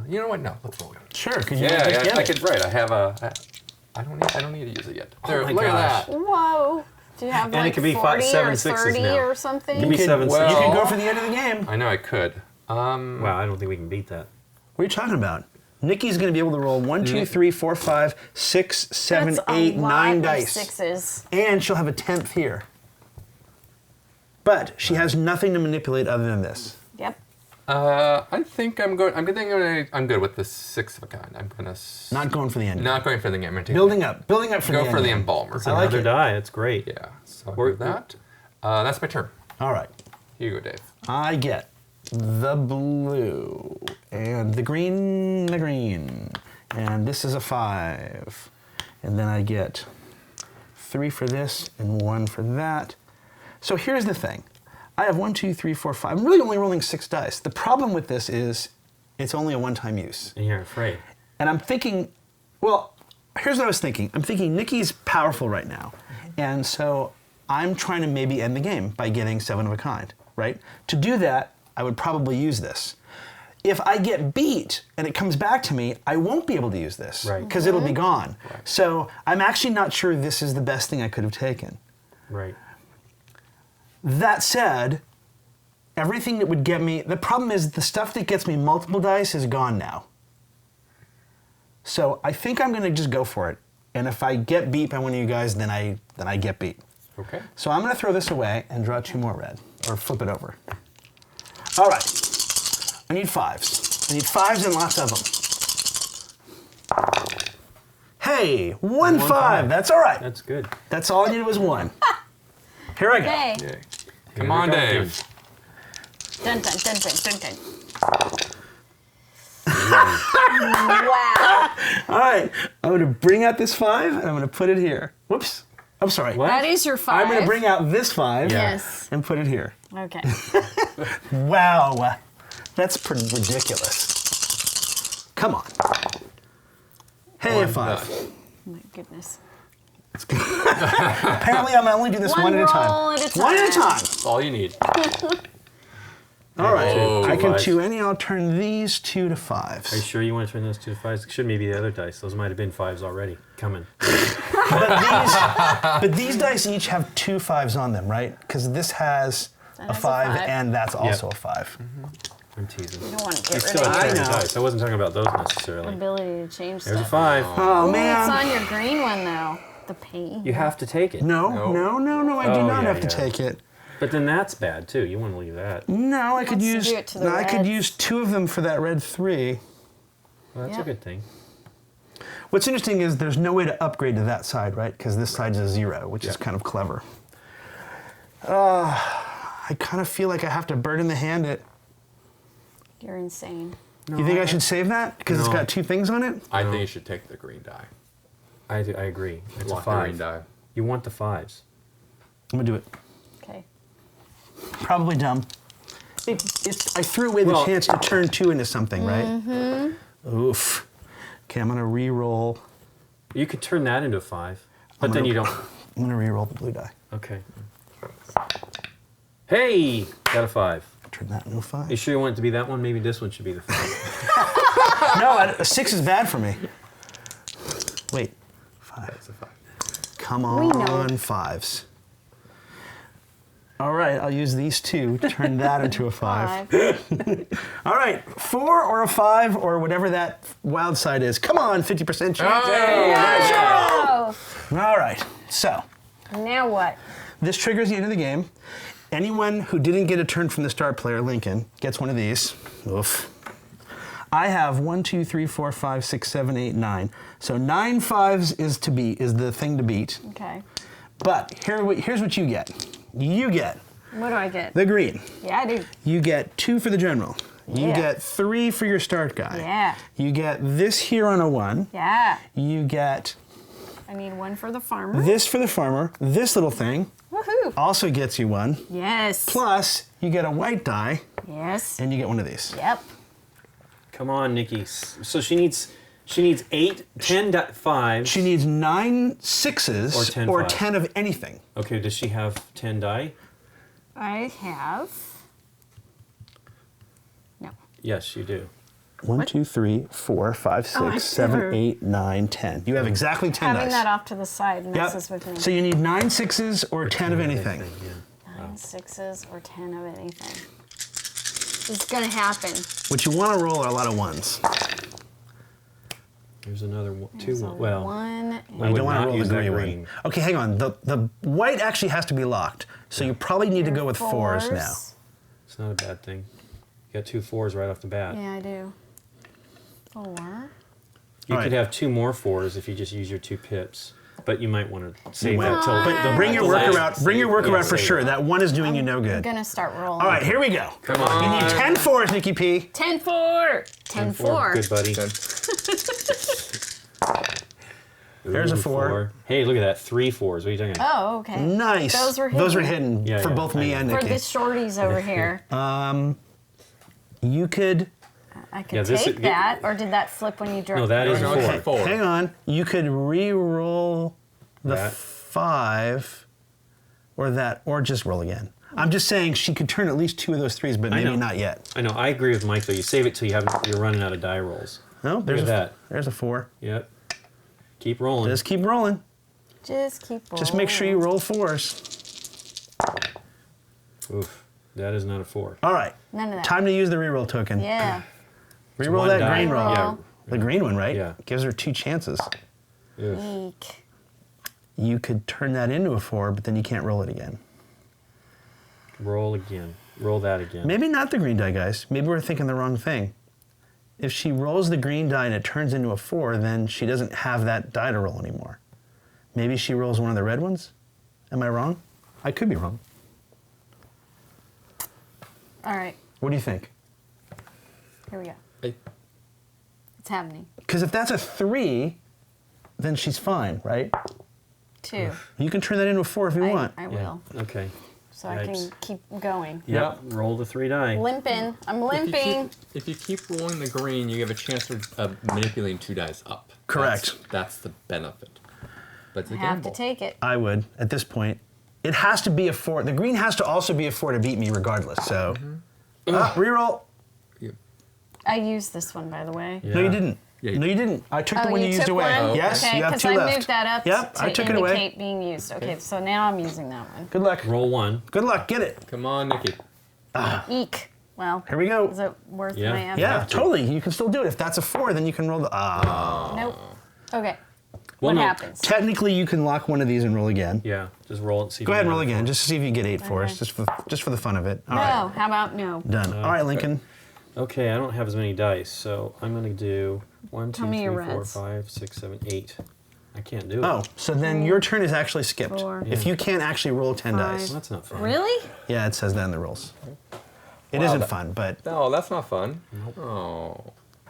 You know what? No, let's roll it. Sure, because you Yeah, might yeah. get I it. could. Right. I have a. I don't need to use it yet. There. my Look gosh. at that. Whoa. Do you have And it like could be 40 7 or 6s 30 now. or something? Give me could- 7 well- 6s. You can go for the end of the game. I know I could. Wow, I don't think we can beat that. What are you talking about? Nikki's going to be able to roll 1, 2, 3, 4, 5, 6, 7, That's 8, a 9 lot dice. of 6s. And she'll have a 10th here. But she has nothing to manipulate other than this. Yep. I think I'm good. I'm good with the 6 of a kind. I'm gonna. Not going for the end. Not going for the game. I'm gonna take Building up for Go the for end the game. embalmer. I like Another it. die. It's great. Yeah. So I'll We're- do that. That's my turn. All right. Here you go, Dave. I get the blue and the green, and this is a 5. And then I get 3 for this and 1 for that. So here's the thing. I have 1, 2, 3, 4, 5. I'm really only rolling 6 dice. The problem with this is it's only a one-time use. And you're afraid. And I'm thinking, well, here's what I was thinking. I'm thinking Nikki's powerful right now. And so I'm trying to maybe end the game by getting 7 of a kind, right? To do that, I would probably use this. If I get beat and it comes back to me, I won't be able to use this. Right. Because it'll be gone. So I'm actually not sure this is the best thing I could have taken. Right. That said, everything that would get me, the problem is the stuff that gets me multiple dice is gone now. So I think I'm gonna just go for it. And if I get beat by one of you guys, then I get beat. Okay. So I'm gonna throw this away and draw 2 more red, or flip it over. All right, I need 5s. I need 5s and lots of them. Hey, 1 5, 5. that's all right. That's good. That's all I needed was 1. Here I go. Hey. Yay. Here Come we on, go, Dave. Dun dun dun dun dun dun. Wow. All right, I'm gonna bring out this 5 and I'm gonna put it here. Whoops, I'm sorry. What? That is your 5. I'm gonna bring out this 5 Yes. and put it here. Okay. Wow. That's pretty ridiculous. Come on. Hey, a 5. Oh my goodness. Apparently, I'm only do this one at a time. roll at a time. One at a time. That's all you need. All right. Two I can fives. 2 any. I'll turn these 2 to Are you 5s. sure you want to turn those 2 to 5s? It should maybe the other dice. Those might have been 5s already. Coming. But these dice each have 2 5s on them, right? Because this has That a has a 5 5. and that's also a 5. I'm teasing. You don't want to You get rid still of have I to turn know. the dice. I wasn't talking about those your necessarily. ability to change There's a stuff. 5. Oh, Ooh, man. it's on your green one though. The paint. You have to take it. No, No. no, I do Oh, not yeah, have to yeah. take it. But then that's bad too. You want to leave that. No, I could Wants to use. do it to the I could reds. use 2 of them for that red 3. Well, that's Yep. a good thing. What's interesting is there's no way to upgrade to that side, right? Because this side's a 0, which is Yeah. kind of clever. I kind of feel like I have to burden the hand it. You're insane. You think I should save that because it's No. got 2 things on it? I think you should take the green die. I agree. It's Lock a the 5. green die. You want the 5s. I'm gonna do it. Okay. Probably dumb. I threw away the Well- chance to turn 2 into something, right? Oof. Okay, I'm gonna re-roll. You could turn that into a 5, but then gonna- you don't. I'm gonna re-roll the blue die. Okay. Hey, got a 5. Turn that into a 5. You sure you want it to be that one? Maybe this one should be the 5. No, a 6 is bad for me. Wait, 5. That's a 5. Come We know. on, 5s. All right, I'll use these 2 to turn that into a 5. 5. All right, 4 or a 5 or whatever that wild side is. Come on, 50% chance. Oh. All right, so Now what? this triggers the end of the game. Anyone who didn't get a turn from the start player, Lincoln, gets one of these. Oof. I have 1, 2, 3, 4, 5, 6, 7, 8, 9. So 9 5s is the thing to beat. Okay. But here's what you get. You get What do I get? the green. Yeah, I do. You get 2 for the general. You Yeah. get 3 for your start guy. Yeah. You get this here on a 1. Yeah. You get I need one for the farmer. this for the farmer. This little thing Woohoo. also gets you 1. Yes. Plus, you get a white die, Yes. and you get one of these. Yep. Come on, Nikki. So she needs 8, 10 5s. She needs 9 6s Or 10 or fives. 10 of anything. Okay, does she have 10 die? I have. No. Yes, you do. 1, 2, 3, 4, 5, 6, Oh, I 7, never- 8, 9, 10. You have exactly 10 Having dice. that off to the side Yep. messes with me. So you need 9 6s or 10 of anything. Yeah. 9 6s or 10 of anything. It's gonna happen. What you want to roll are a lot of 1s. There's another one, 2 There's a one. Well, one. I You would don't want not to roll use the that green green. one. Okay, hang on. The white actually has to be locked. So you probably need to go with 4s now. It's not a bad thing. You got 2 4s right off the bat. Yeah, I do. 4. You All could right. have 2 more 4s if you just use your 2 pips. But you might want to save Well, that till. But bring your last- workaround. Bring your workaround for save sure. it. That 1 is doing you no I'm good. gonna start rolling. All right, here we go. Come on. You need 10 4s, Nikki P. 10 4. 10 4. Good buddy. There's a Ooh, 4. Hey, look at that. 3 4s. What are you talking about? Oh, okay. Nice. Those were Those were hidden. hidden Yeah, for yeah, both I me know. and For Nikki. the shorties over here. You could. I could Yeah, this take is- that, or did that flip when you dropped No, that is No, a it's 4. a 4. Hang on. You could re-roll the That. 5, or that, or just roll again. I'm just saying she could turn at least 2 of those 3s, but I maybe know. not yet. I know. I agree with Mike though. You save it till you're running out of die rolls. No, there's at that. There's a 4. Yep. Keep rolling. Just keep rolling. Just keep rolling. Just make sure you roll 4s. Oof. That is not a 4. All right. None of that. Time to use the reroll token. Yeah. Reroll one that die. green roll. Yeah. The green one, right? Yeah. Gives her 2 chances. Oof. Eek. You could turn that into a 4, but then you can't roll it again. Roll again. Roll that again. Maybe not the green die, guys. Maybe we're thinking the wrong thing. If she rolls the green die and it turns into a 4, then she doesn't have that die to roll anymore. Maybe she rolls one of the red ones? Am I wrong? I could be wrong. All right. What do you think? Here we go. Hey. It's happening. Because if that's a 3, then she's fine, right? 2. You can turn that into a 4 if you want. I Yeah. will. Okay. so I Yikes. can keep going. Yep. Roll the 3 die. Limping. I'm limping. If you keep rolling the green, you have a chance of manipulating 2 dice up. Correct. That's the benefit. But it's a I have to gamble. take it. I would at this point. It has to be a 4. The green has to also be a 4 to beat me regardless. So, reroll. I used this one, by the way. Yeah. No, you didn't. Yeah, No, you didn't. I took the one you used took away. one? Yes, okay, you have 'cause 2 I left. moved that up Yep, to I took it indicate away. being used. Okay, so now I'm using that one. Good luck. Roll 1. Good luck. Get it. Come on, Nikki. Eek. Well, Here we go. is it worth Yeah. my effort? Yeah, totally. You can still do it. If that's a 4, then you can roll the. Nope. Okay. Well, what no. happens? Technically, you can lock one of these and roll again. Yeah, just roll it and see if Go you ahead and get roll it. again, just to see if you get 8 for us, Okay. just for the fun of it. All No. right. How about no? Done. All right, Lincoln. Okay, I don't have as many dice, so I'm going to do 1, 2, How many 3, are 4, reds? 5, 6, 7, 8. I can't do it. Oh, so then your turn is actually skipped. 4, If you can't actually roll 10 5. dice. That's not fun. Really? Yeah, it says that in the rules. It Wow, isn't that- fun, but. No, that's not fun. Oh.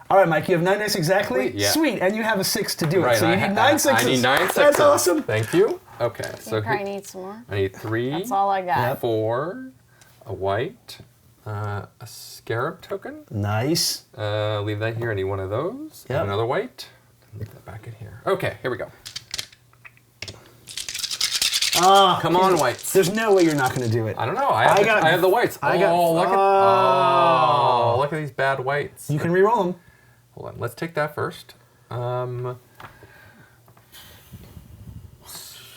All right, Mike, you have 9 dice exactly? Sweet, yeah. Sweet, and you have a 6 to do it. Right, So you need 9 sixes. I need 9 sixes. That's awesome. Thank you. Okay, so You probably here, need some more. I need 3, That's all I got. Yep. 4, a white, a scarab token. Nice. Leave that here. I need one of those. Yep. And another white. Leave that back in here. Okay, here we go. Come on, whites. There's no way you're not going to do it. I don't know. I have the whites. I got- Look at these bad whites. You can re-roll them. Hold on. Let's take that first.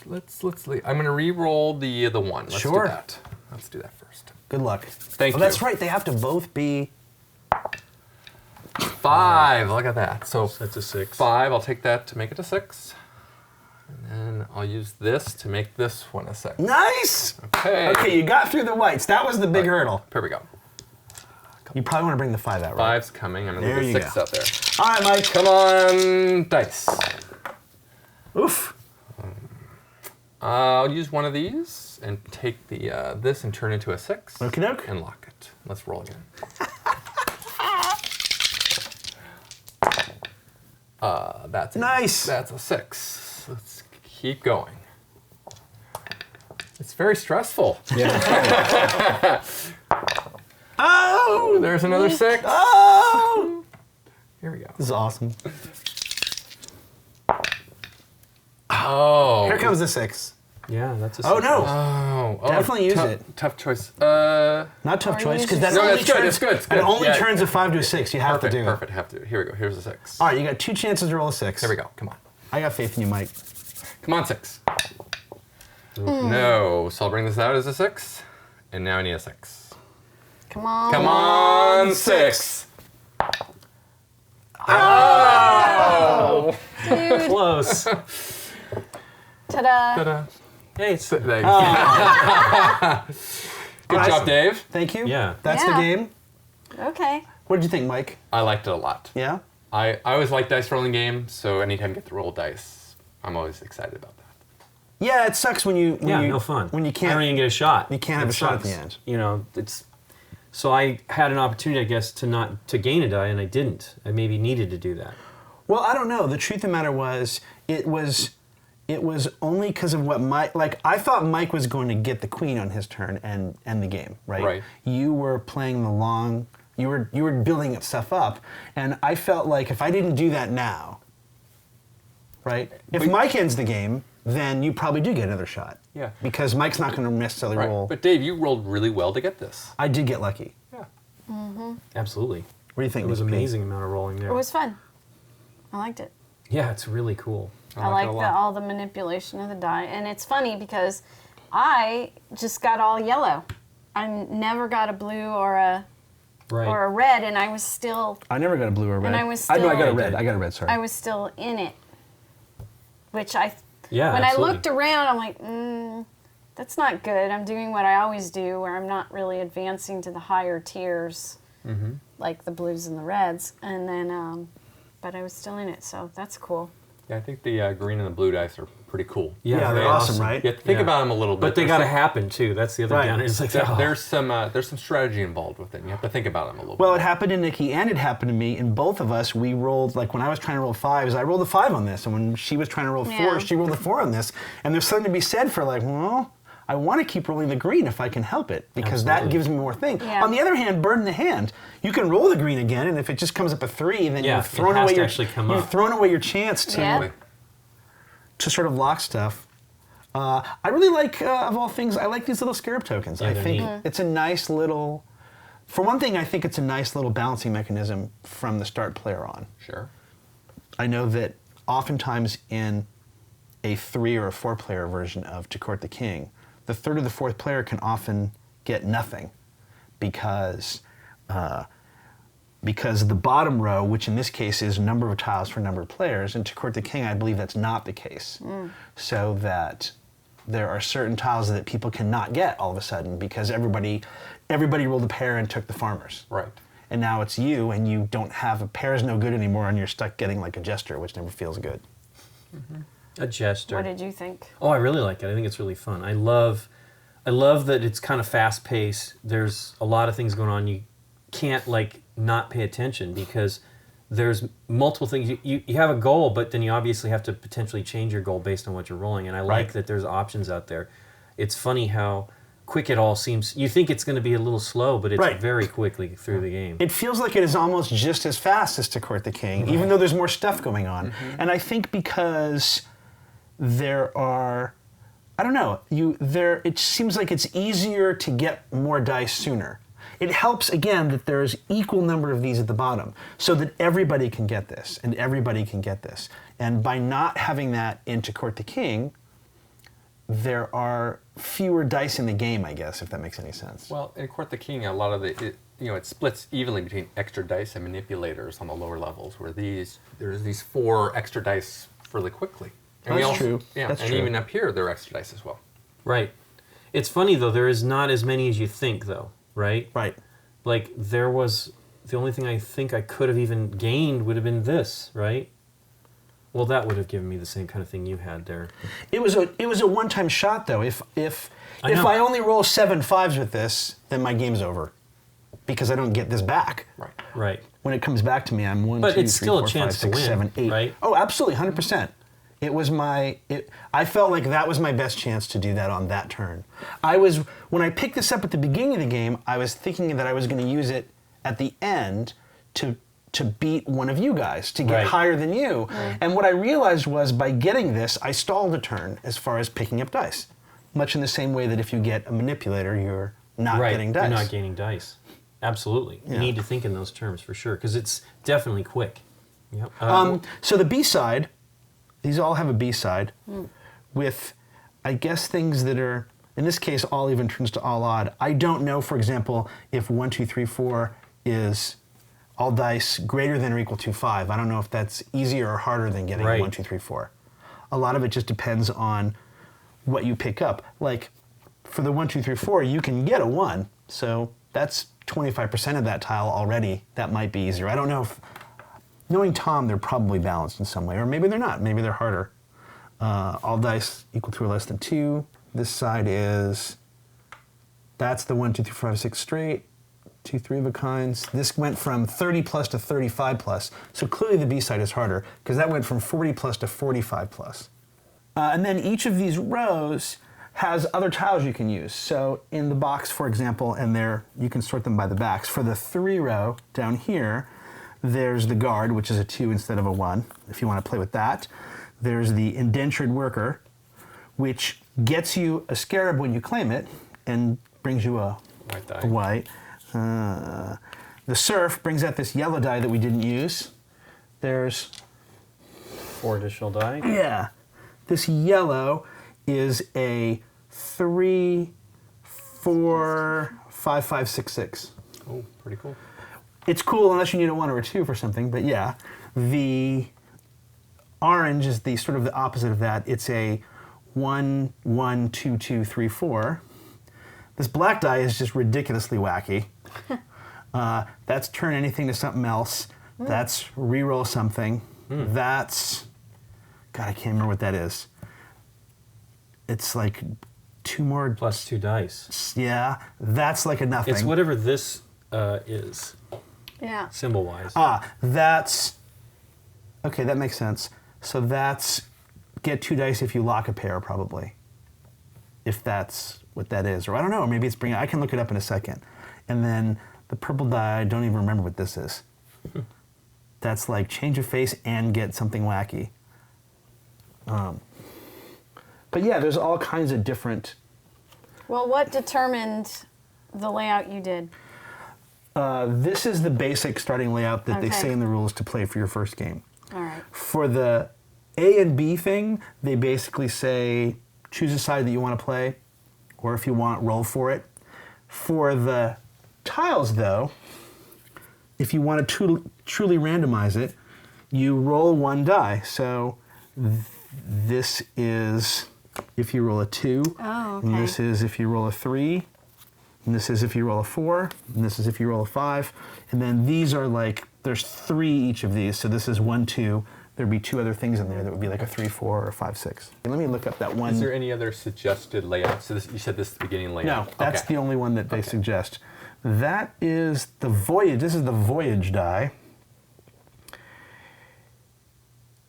Let's leave. I'm gonna re-roll the one. Let's Sure. do that. Let's do that first. Good luck. Thank Oh, you. that's right. They have to both be. 5. Look at that. So That's a 6. 5. I'll take that to make it a 6. And then I'll use this to make this one a 6. Nice. Okay. Okay, you got through the whites. That was the big hurdle. Here we go. You probably want to bring the 5 out, right? 5's coming. I'm gonna There leave you the 6 go. out there. All right, Mike. Come on, dice. Oof. I'll use one of these and take the this and turn it into a 6. Okie doke. And lock it. Let's roll again. That's Nice. That's a 6. Let's keep going. It's very stressful. Oh! There's another 6. Oh! Here we go. This is awesome. Oh. Here comes the 6. Yeah, that's a 6. Oh, no. Oh, Definitely use tough, it. Tough choice. Not tough Or choice, use because your that No, only that's good, turns, it's good, it's that good. only Yeah. turns a 5 to a 6. You have Perfect, to do perfect. Have to. Here we go. Here's a 6. it. All right, you got 2 chances to roll a 6. Here we go. Come on. I got faith in you, Mike. Come on, 6. No. So I'll bring this out as a 6. And now I need a 6. Come on. Come on, 6. Oh! Dude. Close. Ta-da. Ta-da. Hey, it's, Thanks. Good Guys, job, Dave. Thank you. Yeah. That's Yeah. the game. Okay. What did you think, Mike? I liked it a lot. Yeah? I always like dice rolling games, so anytime I get to roll dice, I'm always excited about that. Yeah, it sucks when you no fun. when you I can't don't even get a shot. you can't have It a shot at the sucks. end. You know, it's so I had an opportunity, I guess, to gain a die, and I didn't. I maybe needed to do that. Well, I don't know. The truth of the matter was, it was only because of what Mike. Like, I thought Mike was going to get the queen on his turn and end the game, right? Right. You were playing the long. You were building stuff up, and I felt like if I didn't do that now, right? If Mike ends the game, then you probably do get another shot. Yeah. Because Mike's not going to necessarily Right. roll. But Dave, you rolled really well to get this. I did get lucky. Yeah. Absolutely. What do you think? It was Nikki? amazing amount of rolling there. It was fun. I liked it. Yeah, it's really cool. I like all the manipulation of the die. And it's funny because I just got all yellow. I never got a blue or a Right. red, and I was still I never got a blue or red. I was no, I got a still- red. I got a red. Sorry. I was still in it. Which when absolutely. I looked around, I'm like, that's not good. I'm doing what I always do, where I'm not really advancing to the higher tiers, like the blues and the reds. And then, but I was still in it, so that's cool. Yeah, I think the green and the blue dice are pretty cool. Yeah, they're awesome, right? You have to think Yeah. about them a little bit. But they There's got to some- happen too. That's the other Right. downer. It's like, There's some strategy involved with it. You have to think about them a little Well, bit. it happened to Nikki and it happened to me. And both of us, we rolled, like when I was trying to roll 5s, I rolled a 5 on this. And when she was trying to roll 4, Yeah. she rolled a 4 on this. And there's something to be said for like, well, I want to keep rolling the green if I can help it, because that Absolutely. gives me more thing. Yeah. On the other hand, bird in the hand, you can roll the green again, and if it just comes up a 3, then Yeah, you've it thrown has away to your actually come you've up. thrown away your chance to Yeah. to sort of lock stuff. I really like, of all things, I like these little scarab tokens. Yeah, I they're think neat. it's a nice little. For one thing, I think it's a nice little balancing mechanism from the start player on. Sure. I know that oftentimes in a 3 or a 4 player version of To Court the King, the third or the fourth player can often get nothing because the bottom row, which in this case is number of tiles for number of players, and To Court the King, I believe that's not the case. So that there are certain tiles that people cannot get all of a sudden because everybody rolled a pair and took the farmers. Right. And now it's you, and you don't have a pair is no good anymore, and you're stuck getting like a jester, which never feels good. A jester. What did you think? Oh, I really like it. I think it's really fun. I love that it's kind of fast paced. There's a lot of things going on. You can't like not pay attention because there's multiple things. You have a goal, but then you obviously have to potentially change your goal based on what you're rolling. And I like Right. that there's options out there. It's funny how quick it all seems. You think it's going to be a little slow, but it's Right. very quickly through the game. It feels like it is almost just as fast as To Court the King, even though there's more stuff going on. And I think because there are, I don't know, it seems like it's easier to get more dice sooner. It helps, again, that there's equal number of these at the bottom, so that everybody can get this, and everybody can get this. And by not having that in To Court the King, there are fewer dice in the game, I guess, if that makes any sense. Well, in Court the King, a lot of it splits evenly between extra dice and manipulators on the lower levels, where there's these 4 extra dice fairly quickly. And That's true. Yeah, That's and true. even up here, there are extra dice as well. Right. It's funny, though. There is not as many as you think, though, right? Right. Like, there was... The only thing I think I could have even gained would have been this, right? Well, that would have given me the same kind of thing you had there. It was a one-time shot, though. If I know. I only roll 7 5s with this, then my game's over, because I don't get this back. Right. Right. When it comes back to me, I'm 1, But 2, it's 3, still a 4, 5, chance to 6, win, 7, 8. right? Oh, absolutely, 100%. It was I felt like that was my best chance to do that on that turn. When I picked this up at the beginning of the game, I was thinking that I was going to use it at the end to beat one of you guys, to get Right. higher than you. And what I realized was by getting this, I stalled a turn as far as picking up dice. Much in the same way that if you get a manipulator, you're not Right. getting dice. You're not gaining dice. Absolutely. You Yeah. need to think in those terms for sure, because it's definitely quick. Yep. So the B-side, these all have a B-side with, I guess, things that are, in this case, all even turns to all odd. I don't know, for example, if 1, 2, 3, 4 is all dice greater than or equal to 5. I don't know if that's easier or harder than getting Right. 1, 2, 3, 4. A lot of it just depends on what you pick up. Like, for the 1, 2, 3, 4, you can get a 1, so that's 25% of that tile already. That might be easier. I don't know if, knowing Tom, they're probably balanced in some way, or maybe they're not. Maybe they're harder. All dice equal to or less than 2. This side that's the 1, 2, 3, 4, 5, 6 straight. 2, 3 of a kinds. This went from 30 plus to 35 plus. So clearly the B side is harder because that went from 40 plus to 45 plus. And then each of these rows has other tiles you can use. So in the box, for example, and there you can sort them by the backs. For the 3 row down here, there's the guard, which is a 2 instead of a 1, if you want to play with that. There's the indentured worker, which gets you a scarab when you claim it and brings you a White die. a white. The surf brings out this yellow die that we didn't use. There's 4 additional die. Yeah. This yellow is a 3, 4, 5, 5, 6, 6. Oh, pretty cool. It's cool unless you need a 1 or a 2 for something, but yeah. The orange is the sort of the opposite of that. It's a 1, 1, 2, 2, 3, 4. This black die is just ridiculously wacky. That's turn anything to something else. That's reroll something. That's, God, I can't remember what that is. It's like 2 more. Plus 2 dice. Yeah, that's like a nothing. It's whatever this is, Yeah. symbol-wise. That's, okay, that makes sense. So that's get 2 dice if you lock a pair, probably. if that's what that is. Or I don't know, maybe it's I can look it up in a second. And then the purple die, I don't even remember what this is. That's like change of face and get something wacky. But yeah, there's all kinds of different... Well, what determined the layout you did? This is the basic starting layout that they say in the rules to play for your first game. All right. For the A and B thing, they basically say choose a side that you want to play, or if you want, roll for it. For the tiles, though, if you want to truly randomize it, you roll one die. So this is if you roll a 2, and this is if you roll a 3, and this is if you roll a 4, and this is if you roll a 5, and then these are like, there's 3 each of these, so this is 1, 2, there'd be 2 other things in there that would be like a 3, 4, or a 5, 6. And let me look up that one. Is there any other suggested layout? So you said this is the beginning layout. No, that's the only one that they suggest. That is the Voyage, this is the Voyage die.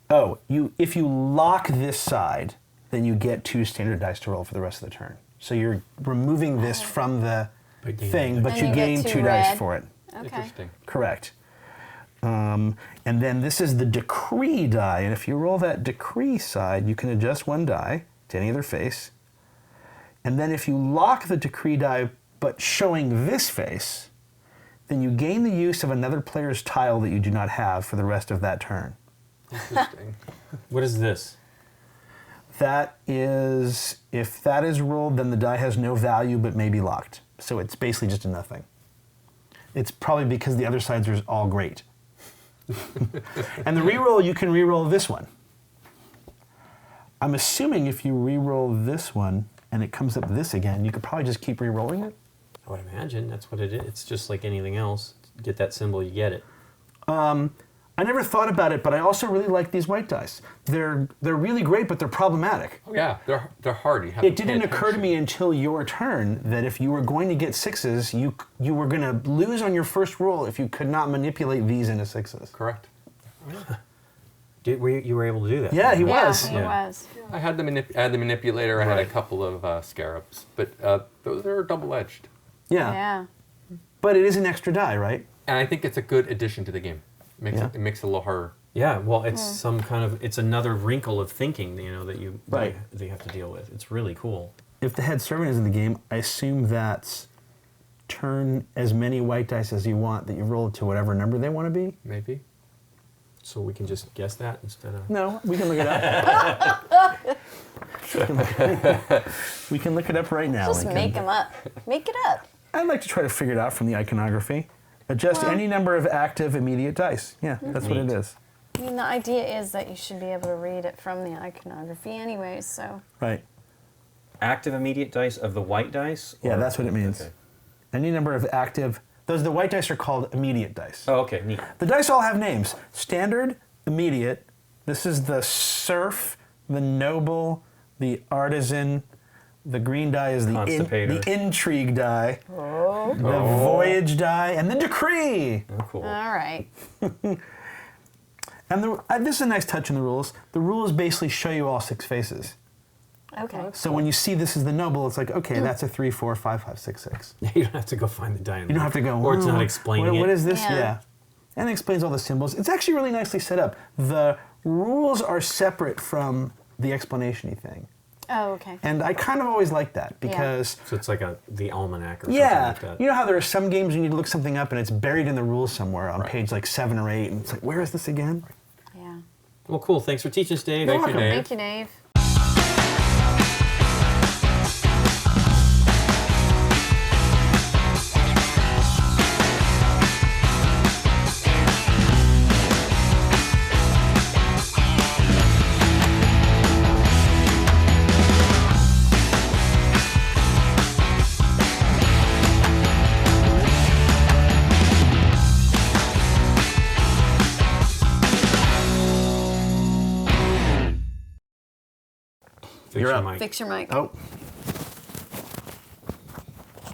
Oh, if you lock this side, then you get 2 standard dice to roll for the rest of the turn. So you're removing this from the thing, but you gain 2 dice for it. Okay. Interesting. Correct. And then this is the Decree die, and if you roll that Decree side, you can adjust 1 die to any other face. And then if you lock the Decree die, but showing this face, then you gain the use of another player's tile that you do not have for the rest of that turn. Interesting. What is this? That is, if that is rolled, then the die has no value but may be locked. So it's basically just a nothing. It's probably because the other sides are all great. And the reroll, you can reroll this one. I'm assuming if you reroll this one and it comes up this again, you could probably just keep rerolling it. I would imagine that's what it is. It's just like anything else. Get that symbol, you get it. I never thought about it, but I also really like these white dice. They're really great, but they're problematic. Oh yeah, they're hard. You have It to pay didn't occur to attention. me until your turn that if you were going to get 6s, you were going to lose on your first roll if you could not manipulate these into 6s. Correct. You were able to do that? Yeah, he was. Yeah, he was. I had the manipulator. I had a couple of scarabs, but those are double-edged. Yeah. Yeah. But it is an extra die, right? And I think it's a good addition to the game. It makes it a little harder. Yeah, well, it's some kind of, it's another wrinkle of thinking, that you Right. that you have to deal with. It's really cool. If the head servant is in the game, I assume that's turn as many white dice as you want that you roll to whatever number they want to be. Maybe. So we can just guess that instead of... No, we can look it up. We can look it up right now. Just Lincoln. make them up. Make it up. I'd like to try to figure it out from the iconography. Adjust any number of active immediate dice. Yeah, that's what it Neat. is. I mean, the idea is that you should be able to read it from the iconography anyway, so. Right. Active immediate dice of the white dice? Yeah, or- that's what it means. Okay. Any number of active. The white dice are called immediate dice. Oh, okay, neat. The dice all have names. Standard, immediate. This is the serf, the noble, the artisan. The green die is the Constipator. the intrigue die. The voyage die, and the decree. Oh, cool. All right. And this is a nice touch in the rules. The rules basically show you all 6 faces. Okay. So when you see this is the noble, it's like, okay, that's a 3, 4, 5, 5, 6, 6. You don't have to go find the die. You don't have to go, Or it's "Oh, not explaining what it. is this? Yeah. Yeah. And it explains all the symbols. It's actually really nicely set up. The rules are separate from the explanation-y thing. Oh, okay. And I kind of always like that because, So it's like the almanac or something yeah, like that. you know how there are some games you need to look something up and it's buried in the rules somewhere on page like 7 or 8, and it's like, where is this again? Yeah. Well, cool. Thanks for teaching us, Dave. You're Thank you, welcome. Dave. Thank you, Dave. Fix You're your up. mic. Fix your mic. Oh,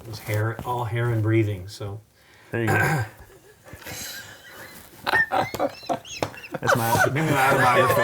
It was all hair and breathing. So there you go. That's my, give me my autobiography.